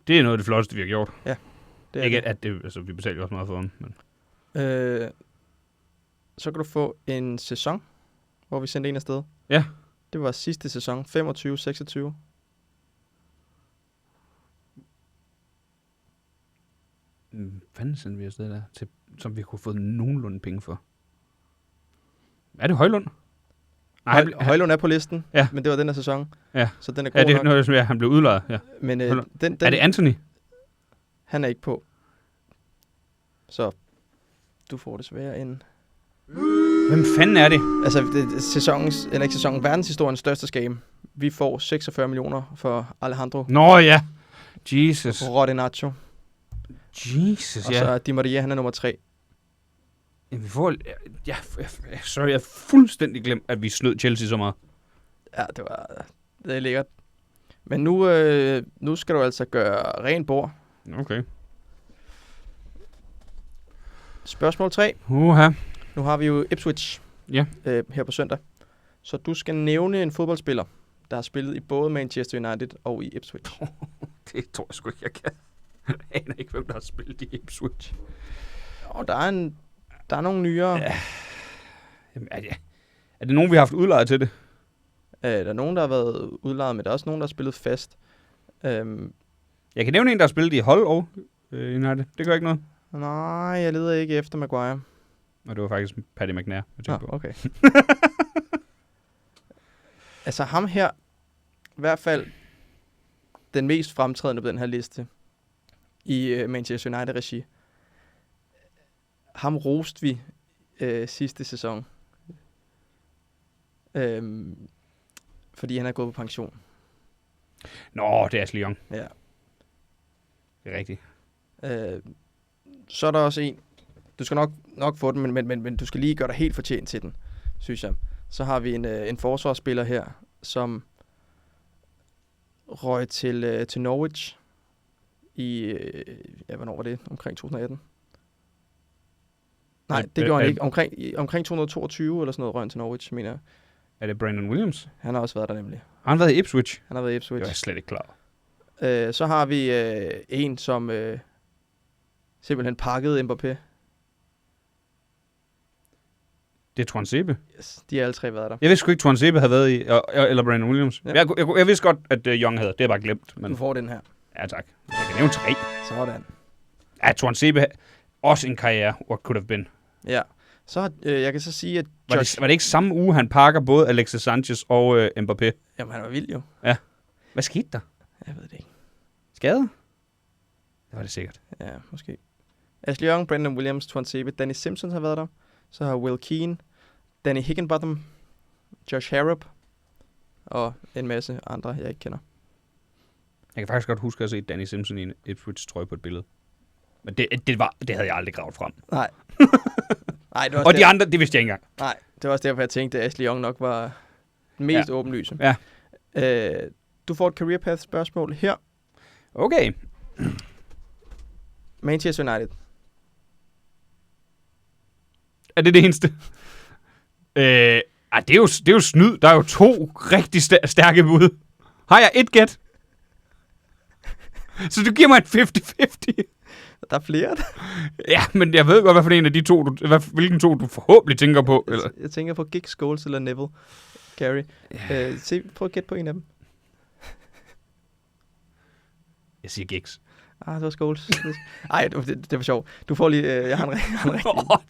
[SPEAKER 1] Det er noget af det flotteste, vi har gjort.
[SPEAKER 4] Ja. Det er
[SPEAKER 1] ikke
[SPEAKER 4] det.
[SPEAKER 1] At det, altså, vi betaler jo også meget for ham. Men...
[SPEAKER 4] Så kan du få en sæson, hvor vi sendte en afsted.
[SPEAKER 1] Ja.
[SPEAKER 4] Det var sidste sæson, 25-26.
[SPEAKER 1] Fanden sendte vi afsted der, til, som vi kunne få nogenlunde penge for? Er det Højlund?
[SPEAKER 4] Højlund er på listen,
[SPEAKER 1] ja.
[SPEAKER 4] Men det var den her sæson.
[SPEAKER 1] Ja.
[SPEAKER 4] Så den er god
[SPEAKER 1] det er
[SPEAKER 4] nok.
[SPEAKER 1] noget, som han blev udlejet. Ja.
[SPEAKER 4] Men
[SPEAKER 1] er det Anthony?
[SPEAKER 4] Han er ikke på. Så du får desværre en...
[SPEAKER 1] Hvem fanden er det?
[SPEAKER 4] Altså, det er verdenshistoriens største scam. Vi får 46 millioner for Alejandro.
[SPEAKER 1] Nå ja. Jesus.
[SPEAKER 4] Rodinacho.
[SPEAKER 1] Jesus,
[SPEAKER 4] og så Di Maria, han er nummer 3.
[SPEAKER 1] Jamen, vi får... Sorry, jeg har fuldstændig glemt, at vi snød Chelsea så meget.
[SPEAKER 4] Ja, det er lækkert. Men nu skal du altså gøre ren bord.
[SPEAKER 1] Okay.
[SPEAKER 4] Spørgsmål 3.
[SPEAKER 1] Uha.
[SPEAKER 4] Nu har vi jo Ipswich her på søndag. Så du skal nævne en fodboldspiller, der har spillet i både Manchester United og i Ipswich.
[SPEAKER 1] Det tror jeg sgu ikke, jeg kan. Jeg aner ikke, hvem der har spillet i Ipswich.
[SPEAKER 4] Og der er nogle nyere.
[SPEAKER 1] Ja. Jamen, er det nogen, vi har haft udlejet til det?
[SPEAKER 4] Der er nogen, der har været udlejet, men der er også nogen, der har spillet fast.
[SPEAKER 1] Jeg kan nævne en, der har spillet i Hull og United. Det gør ikke noget.
[SPEAKER 4] Nej, jeg leder ikke efter Maguire.
[SPEAKER 1] Og det var faktisk Paddy McNair, jeg tænkte på.
[SPEAKER 4] Okay. Altså ham her, i hvert fald den mest fremtrædende på den her liste i Manchester United-regi. Ham roste vi sidste sæson. Fordi han er gået på pension.
[SPEAKER 1] Nå, det er Ashley Young.
[SPEAKER 4] Ja.
[SPEAKER 1] Det er rigtigt.
[SPEAKER 4] Så er der også en. Du skal nok få den, men du skal lige gøre dig helt fortjent til den, synes jeg. Så har vi en forsvarsspiller her, som røg til Norwich i, hvornår var det? Omkring 2018? Nej, det gjorde han ikke. Omkring 222 eller sådan noget røg han til Norwich, mener jeg.
[SPEAKER 1] Er det Brandon Williams?
[SPEAKER 4] Han har også været der nemlig.
[SPEAKER 1] Har han været i Ipswich?
[SPEAKER 4] Han har været i Ipswich.
[SPEAKER 1] Det var jeg slet ikke klar.
[SPEAKER 4] Så har vi en, som simpelthen pakkede Mbappé.
[SPEAKER 1] Det er Tuanzebe.
[SPEAKER 4] Yes, de har alle tre været der.
[SPEAKER 1] Jeg vidste sgu ikke, Tuanzebe havde været i, eller Brandon Williams. Ja. Jeg vidste godt, at Young havde. Det er bare glemt. Men...
[SPEAKER 4] Du får den her.
[SPEAKER 1] Ja, tak. Jeg kan nævne 3.
[SPEAKER 4] Sådan.
[SPEAKER 1] Ja, Tuanzebe også en karriere, what could have been.
[SPEAKER 4] Ja. Så jeg kan så sige, at...
[SPEAKER 1] Var det ikke samme uge, han pakker både Alexis Sanchez og Mbappé?
[SPEAKER 4] Jamen, han var vild jo.
[SPEAKER 1] Ja. Hvad skete der?
[SPEAKER 4] Jeg ved det ikke.
[SPEAKER 1] Skade? Det var det sikkert.
[SPEAKER 4] Ja, måske. Ashley Young, Brandon Williams, Tuanzebe, Danny Simpson har været der. Så har Will Keane, Danny Higginbotham, Josh Harrop og en masse andre, jeg ikke kender.
[SPEAKER 1] Jeg kan faktisk godt huske at se Danny Simpson i en Ipswich trøje på et billede. Men det havde jeg aldrig gravet frem.
[SPEAKER 4] Nej. Nej, det var
[SPEAKER 1] og de andre, det vidste jeg ikke engang.
[SPEAKER 4] Nej, det var også derfor, jeg tænkte, at Ashley Young nok var den mest åbenlyse.
[SPEAKER 1] Ja.
[SPEAKER 4] Du får et career path spørgsmål her.
[SPEAKER 1] Okay.
[SPEAKER 4] Manchester United.
[SPEAKER 1] Er det eneste? Det er jo snyd. Der er jo 2 rigtig stærke bud. Har jeg et gæt? Så du giver mig en 50-50.
[SPEAKER 4] Der er flere.
[SPEAKER 1] Ja, men jeg ved godt, hvad for en af de 2, hvilken 2 du forhåbentlig tænker på. Eller?
[SPEAKER 4] Jeg tænker på Giggs, Scholes eller Neville. Gary. Prøv at gætte på en af dem.
[SPEAKER 1] Jeg siger Giggs.
[SPEAKER 4] Det var Scholes. Ej, det var sjovt. Du får lige... jeg har en rigtig...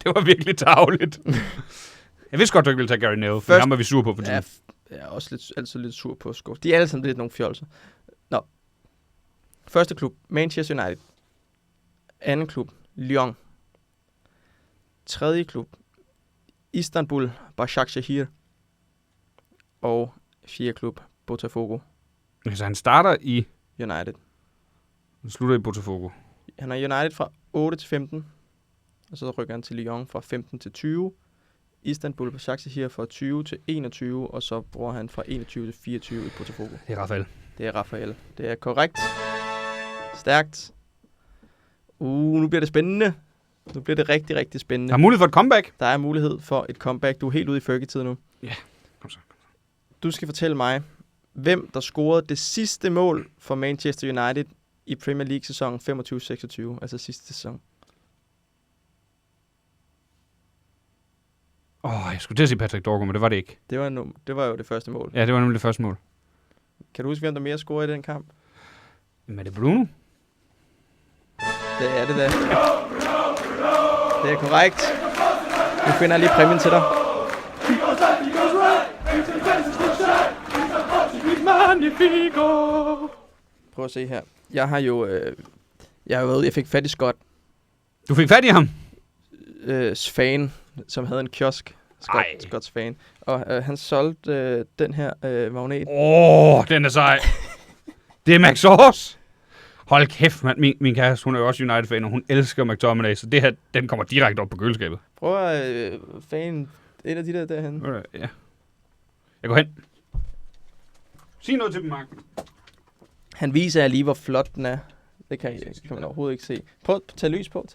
[SPEAKER 1] Det var virkelig tarveligt. Jeg vidste godt, du ikke ville tage Gary Neville, for ham var vi sur på tiden.
[SPEAKER 4] Jeg er også altid lidt sur på Scholes. De er alle sammen lidt nogle fjolser. Nå. Første klub, Manchester United. Anden klub, Lyon. Tredje klub, Istanbul, Başakşehir. Og fjerde klub, Botafogo
[SPEAKER 1] Så han starter i...
[SPEAKER 4] United.
[SPEAKER 1] Han slutter i Botafogo.
[SPEAKER 4] Han er United fra 8 til 15. Og så rykker han til Lyon fra 15 til 20. Istanbul, Başakşehir fra 20 til 21. Og så bruger han fra 21 til 24 i Botafogo.
[SPEAKER 1] Det er Rafael.
[SPEAKER 4] Det er Rafael. Det er korrekt. Stærkt. Nu bliver det spændende. Nu bliver det rigtig, rigtig spændende.
[SPEAKER 1] Der er mulighed for et comeback.
[SPEAKER 4] Der er mulighed for et comeback. Du er helt ude i Fergie-tid nu.
[SPEAKER 1] Ja, kom så.
[SPEAKER 4] Du skal fortælle mig, hvem der scorede det sidste mål for Manchester United i Premier League-sæsonen 25-26, altså sidste sæson.
[SPEAKER 1] Jeg skulle til at sige Patrick Dorgo, men det var det ikke.
[SPEAKER 4] Det var jo det første mål.
[SPEAKER 1] Ja, det var nemlig det første mål.
[SPEAKER 4] Kan du huske, hvem der mere scorede i den kamp?
[SPEAKER 1] Men er det Bruno?
[SPEAKER 4] Det er det da. Det er korrekt. Nu finder jeg lige præmien til dig. Prøv at se her. Jeg har jo... jeg fik fat i Scott.
[SPEAKER 1] Du fik fat i ham?
[SPEAKER 4] Fan, som havde en kiosk. Scotts fan. Og han solgte den her magnet.
[SPEAKER 1] Den er sej. Det er Max Ors. Hold kæft, mand. Min kæreste, hun er jo også United-fan, og hun elsker McTominay, så det her, den kommer direkte op på køleskabet.
[SPEAKER 4] Prøv at fan et af de der derhen.
[SPEAKER 1] Ja. Jeg går hen. Sig noget til dem, Mark.
[SPEAKER 4] Han viser lige, hvor flot den er. Det kan man overhovedet ikke se. Prøv at tage lys på.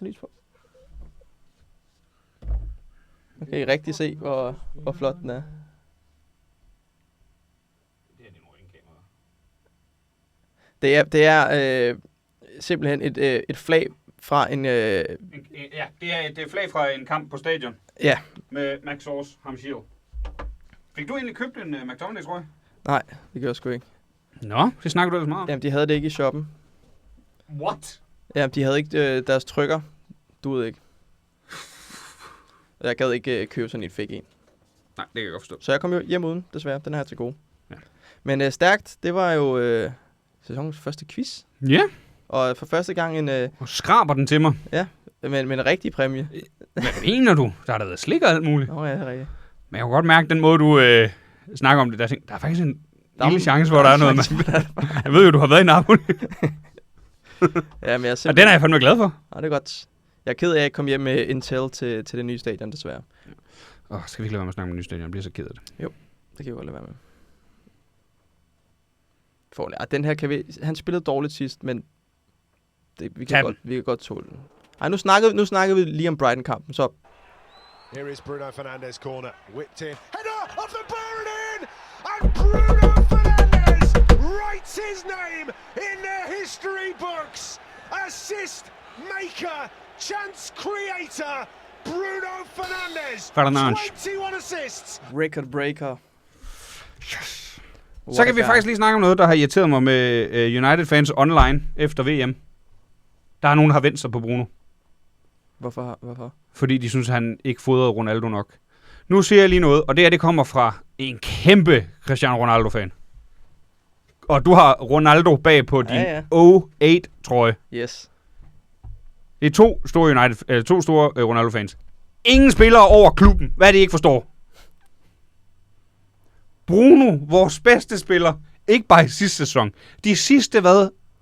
[SPEAKER 4] Okay, rigtig se, hvor flot den er. Det er simpelthen et flag fra en...
[SPEAKER 1] Ja, det er et flag fra en kamp på stadion.
[SPEAKER 4] Ja.
[SPEAKER 1] Med Max Ors Hamshiel. Fik du egentlig købt en McTominay, tror jeg?
[SPEAKER 4] Nej, det gjorde jeg sgu ikke.
[SPEAKER 1] Nå, det snakker du ellers meget om.
[SPEAKER 4] Jamen, de havde det ikke i shoppen.
[SPEAKER 1] What?
[SPEAKER 4] Jamen, de havde ikke deres trykker. Du ved ikke. Jeg gad ikke købe sådan en fik en.
[SPEAKER 1] Nej, det kan jeg godt forstå.
[SPEAKER 4] Så jeg kom jo hjem uden, desværre. Den er her til gode.
[SPEAKER 1] Ja.
[SPEAKER 4] Men stærkt, det var jo sæsonens første quiz.
[SPEAKER 1] Ja.
[SPEAKER 4] Og for første gang en...
[SPEAKER 1] Og skraber den til mig.
[SPEAKER 4] Ja, men en rigtig præmie.
[SPEAKER 1] Hvad mener du? Der har da været slik og alt muligt.
[SPEAKER 4] Nå ja, det er rigtigt.
[SPEAKER 1] Men jeg kan godt mærke den måde, du snakker om det. Der er faktisk en lille chance, hvor der er noget. Jeg ved jo, du har været i Napoli.
[SPEAKER 4] Ja, men jeg
[SPEAKER 1] og den er jeg fandme glad for.
[SPEAKER 4] Ja, det er godt. Jeg er ked af, at jeg ikke kom hjem med Intel til det nye stadion, desværre.
[SPEAKER 1] Skal vi ikke lade være med at snakke om det nye stadion? Jeg bliver så ked af det.
[SPEAKER 4] Jo, det kan vi godt lade være med. Den her kan vi... Han spillede dårligt sidst, men vi kan godt tåle den. Ej, nu snakkede vi lige om Brighton-kampen, så...
[SPEAKER 7] Here is Bruno Fernandes corner, whipped in. Header off the bar and in! And Bruno Fernandes writes his name in the history books. Assist maker, chance creator, Bruno Fernandes. 21 assists.
[SPEAKER 4] Record breaker.
[SPEAKER 1] Yes. Så kan vi faktisk lige snakke om noget, der har irriteret mig med United-fans online efter VM. Der er nogen, der har vendt sig på Bruno.
[SPEAKER 4] Hvorfor?
[SPEAKER 1] Fordi de synes, han ikke fodrede Ronaldo nok. Nu siger jeg lige noget, og det kommer fra en kæmpe Cristiano Ronaldo-fan. Og du har Ronaldo bag på din 08-trøje.
[SPEAKER 4] Yes.
[SPEAKER 1] Det er to store Ronaldo-fans. Ingen spillere over klubben. Hvad de ikke forstår. Bruno, vores bedste spiller, ikke bare i sidste sæson. De sidste,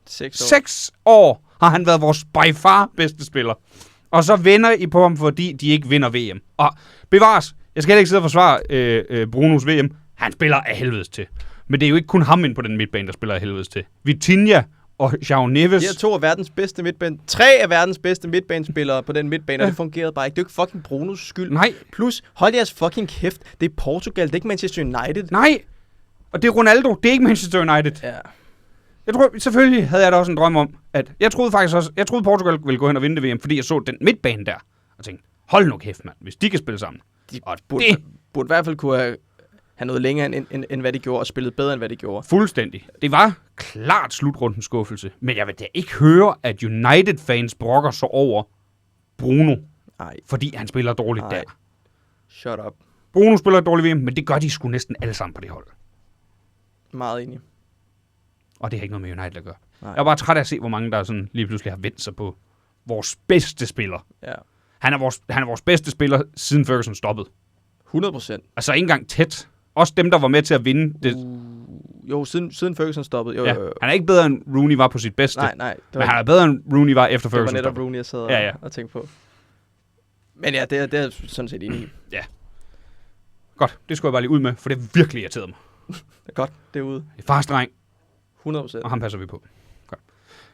[SPEAKER 1] 6 år har han været vores by far bedste spiller. Og så vinder I på ham, fordi de ikke vinder VM. Og bevares, jeg skal ikke sidde og forsvare Brunos VM. Han spiller af helvedes til. Men det er jo ikke kun ham ind på den midtbane, der spiller af helvedes til. Vitinha og João Neves.
[SPEAKER 4] De er 2 af verdens bedste midtbane. 3 af verdens bedste midtbanespillere på den midtbane, og det fungerede bare ikke. Det er jo ikke fucking Brunos skyld.
[SPEAKER 1] Nej.
[SPEAKER 4] Plus, hold jeres fucking kæft. Det er Portugal, det er ikke Manchester United.
[SPEAKER 1] Nej. Og det er Ronaldo, det er ikke Manchester United.
[SPEAKER 4] Ja.
[SPEAKER 1] Jeg tror, selvfølgelig havde jeg da også en drøm om, at jeg troede Portugal ville gå hen og vinde VM, fordi jeg så den midtbane der, og tænkte, hold nu kæft, mand, hvis de kan spille sammen.
[SPEAKER 4] De burde i hvert fald kunne have noget længere, end hvad de gjorde, og spillet bedre, end hvad de gjorde.
[SPEAKER 1] Fuldstændig. Det var klart slutrundens skuffelse. Men jeg vil da ikke høre, at United-fans brokker sig over Bruno,
[SPEAKER 4] Nej,
[SPEAKER 1] fordi han spiller dårligt der.
[SPEAKER 4] shut up.
[SPEAKER 1] Bruno spiller et dårligt VM, men det gør de sgu næsten alle sammen på det hold.
[SPEAKER 4] Meget enig.
[SPEAKER 1] Og det har ikke noget med United at gøre.
[SPEAKER 4] Nej.
[SPEAKER 1] Jeg er bare træt af at se, hvor mange der sådan lige pludselig har vendt sig på vores bedste spiller.
[SPEAKER 4] Ja.
[SPEAKER 1] Han er vores bedste spiller, siden Ferguson stoppede.
[SPEAKER 4] 100%.
[SPEAKER 1] Altså ikke engang tæt. Også dem, der var med til at vinde det.
[SPEAKER 4] Jo, siden Ferguson stoppede. Jo,
[SPEAKER 1] Ja. Han er ikke bedre, end Rooney var på sit bedste.
[SPEAKER 4] Nej.
[SPEAKER 1] Men han er bedre, end Rooney var efter
[SPEAKER 4] det var
[SPEAKER 1] Ferguson
[SPEAKER 4] netop
[SPEAKER 1] stoppede.
[SPEAKER 4] Rooney, jeg sad
[SPEAKER 1] Ja.
[SPEAKER 4] og tænkte på. Men ja, det er sådan set enig i.
[SPEAKER 1] Godt, det skulle jeg bare lige ud med, for det virkelig irriterede mig.
[SPEAKER 4] Det er godt, det er ude.
[SPEAKER 1] Det er fars dreng,
[SPEAKER 4] 100%.
[SPEAKER 1] og ham passer vi på. Godt.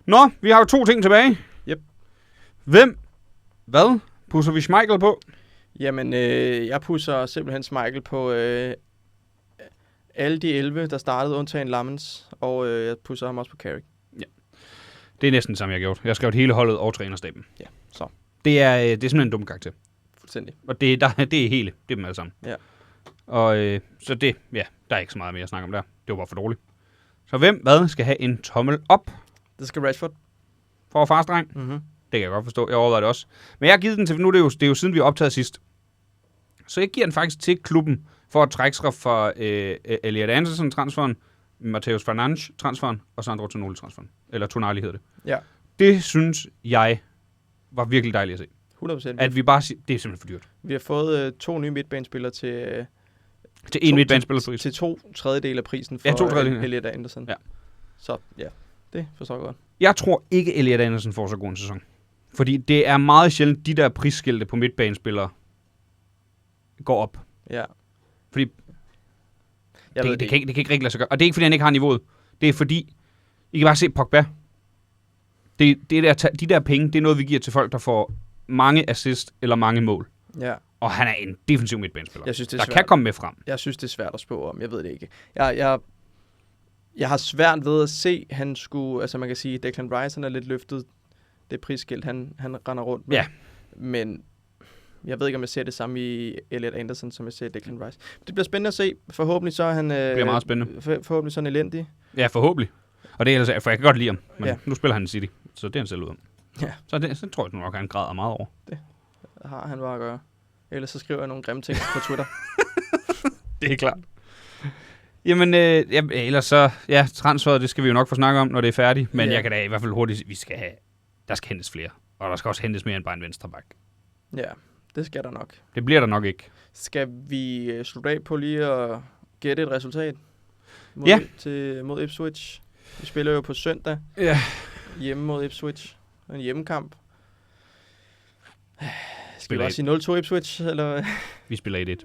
[SPEAKER 1] Nå, vi har jo 2 ting tilbage.
[SPEAKER 4] Yep.
[SPEAKER 1] Hvad pusser vi Schmeichel på?
[SPEAKER 4] Jamen, jeg pusser simpelthen Schmeichel på alle de 11, der startede, undtagen Lammens, og jeg pusser ham også på Carrick.
[SPEAKER 1] Det er næsten det samme, jeg har gjort. Jeg har skrevet hele holdet og trænerstaben.
[SPEAKER 4] Ja, så.
[SPEAKER 1] Det er simpelthen en dum karakter.
[SPEAKER 4] Fuldstændig.
[SPEAKER 1] Og det er hele. Det er dem alle sammen.
[SPEAKER 4] Ja.
[SPEAKER 1] Og så der er ikke så meget mere at snakke om der. Det var bare for dårligt. Så hvad skal have en tommel op
[SPEAKER 4] Det skal Rashford.
[SPEAKER 1] for fars dreng?
[SPEAKER 4] Mm-hmm.
[SPEAKER 1] Det kan jeg godt forstå. Jeg overvejer det også. Men jeg har givet den til, nu det er jo siden vi optagede sidst. Så jeg giver den faktisk til klubben for at trække sig fra Elliot Anderson-transferen, Matheus Fernandes-transferen og Sandro Tonali-transferen. Eller Tonali hedder det.
[SPEAKER 4] Ja.
[SPEAKER 1] Det synes jeg var virkelig dejligt at se.
[SPEAKER 4] 100%.
[SPEAKER 1] At vi bare siger, det er simpelthen for dyrt.
[SPEAKER 4] Vi har fået 2 nye midtbanespillere til
[SPEAKER 1] Til en midtbanespiller.
[SPEAKER 4] til 2/3 af prisen for
[SPEAKER 1] Ja, 2/3,
[SPEAKER 4] Elliot Anderson.
[SPEAKER 1] Ja.
[SPEAKER 4] Så ja, det forstår jeg godt.
[SPEAKER 1] Jeg tror ikke, Elliot Anderson får så god en sæson. Fordi det er meget sjældent, de der prisskilte på midtbanespillere går op.
[SPEAKER 4] Ja.
[SPEAKER 1] Fordi
[SPEAKER 4] Jeg ved
[SPEAKER 1] det kan ikke rigtig lade sig gøre. Og det er ikke, fordi han ikke har niveauet. Det er fordi, I kan bare se Pogba. De der penge, det er noget, vi giver til folk, der får mange assist eller mange mål.
[SPEAKER 4] Ja.
[SPEAKER 1] Og han er en defensiv midtbanespiller,
[SPEAKER 4] Jeg synes, det er
[SPEAKER 1] der
[SPEAKER 4] svært.
[SPEAKER 1] kan komme med frem.
[SPEAKER 4] Jeg synes, det er svært at spå om. Jeg ved det ikke. Jeg har svært ved at se, han skulle... Altså man kan sige, Declan Rice, han er lidt løftet det prisskilt, han render rundt med.
[SPEAKER 1] Ja.
[SPEAKER 4] Men jeg ved ikke, om jeg ser det samme i Elliot Anderson, som jeg ser i Declan Rice. Det bliver spændende at se. Forhåbentlig så er han... Det
[SPEAKER 1] bliver meget spændende.
[SPEAKER 4] Forhåbentlig så er han elendig.
[SPEAKER 1] Ja, forhåbentlig. Og det er ellers, for jeg kan godt lide ham. Men
[SPEAKER 4] Ja.
[SPEAKER 1] nu spiller han i City, så det er han selv ud om.
[SPEAKER 4] Ja.
[SPEAKER 1] Så tror jeg nok, at han græder meget over.
[SPEAKER 4] Har han bare at gøre. Ellers så skriver jeg nogle grimme ting på Twitter.
[SPEAKER 1] Det er klart. Jamen, ellers så... Ja, transferet, det skal vi jo nok få snakket om, når det er færdigt. Men
[SPEAKER 4] Ja.
[SPEAKER 1] jeg kan da i hvert fald hurtigt... Der skal hentes flere. Og der skal også hentes mere end bare en venstreback.
[SPEAKER 4] Ja, det skal der nok.
[SPEAKER 1] Det bliver der nok ikke.
[SPEAKER 4] Skal vi slutte af på lige at gætte et resultat? Mod Ipswich. Vi spiller jo på søndag.
[SPEAKER 1] Ja.
[SPEAKER 4] Hjemme mod Ipswich. En hjemmekamp. Skal vi
[SPEAKER 1] Spiller
[SPEAKER 4] bare sige 0-2 Ipswich, eller
[SPEAKER 1] Vi spiller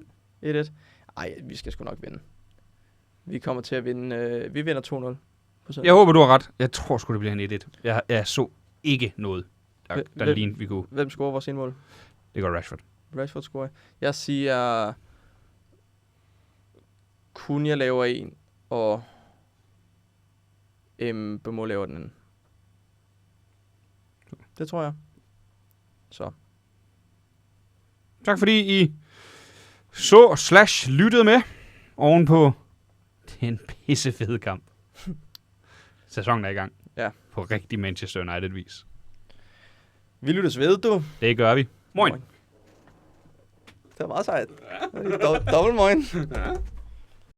[SPEAKER 1] 1-1.
[SPEAKER 4] 1-1? Ej, vi skal sgu nok vinde. Vi kommer til at vinde. Vi vinder 2-0 på søndag.
[SPEAKER 1] Jeg håber, du har ret. Jeg tror sgu, det bliver en 1-1. Jeg så ikke noget, der lignede, vi kunne.
[SPEAKER 4] Hvem scorer vores indmål?
[SPEAKER 1] Det går Rashford.
[SPEAKER 4] Rashford scorer. Jeg siger... Kun jeg laver en, og Mbemo laver den anden. Det tror jeg. Så.
[SPEAKER 1] Tak fordi I lyttede med ovenpå den pissefede kamp. Sæsonen er i gang.
[SPEAKER 4] Ja.
[SPEAKER 1] På rigtig Manchester United-vis.
[SPEAKER 4] Vi lyttes ved, du.
[SPEAKER 1] Det gør vi. Moin.
[SPEAKER 4] Det var meget sejt. Dobbelt moin.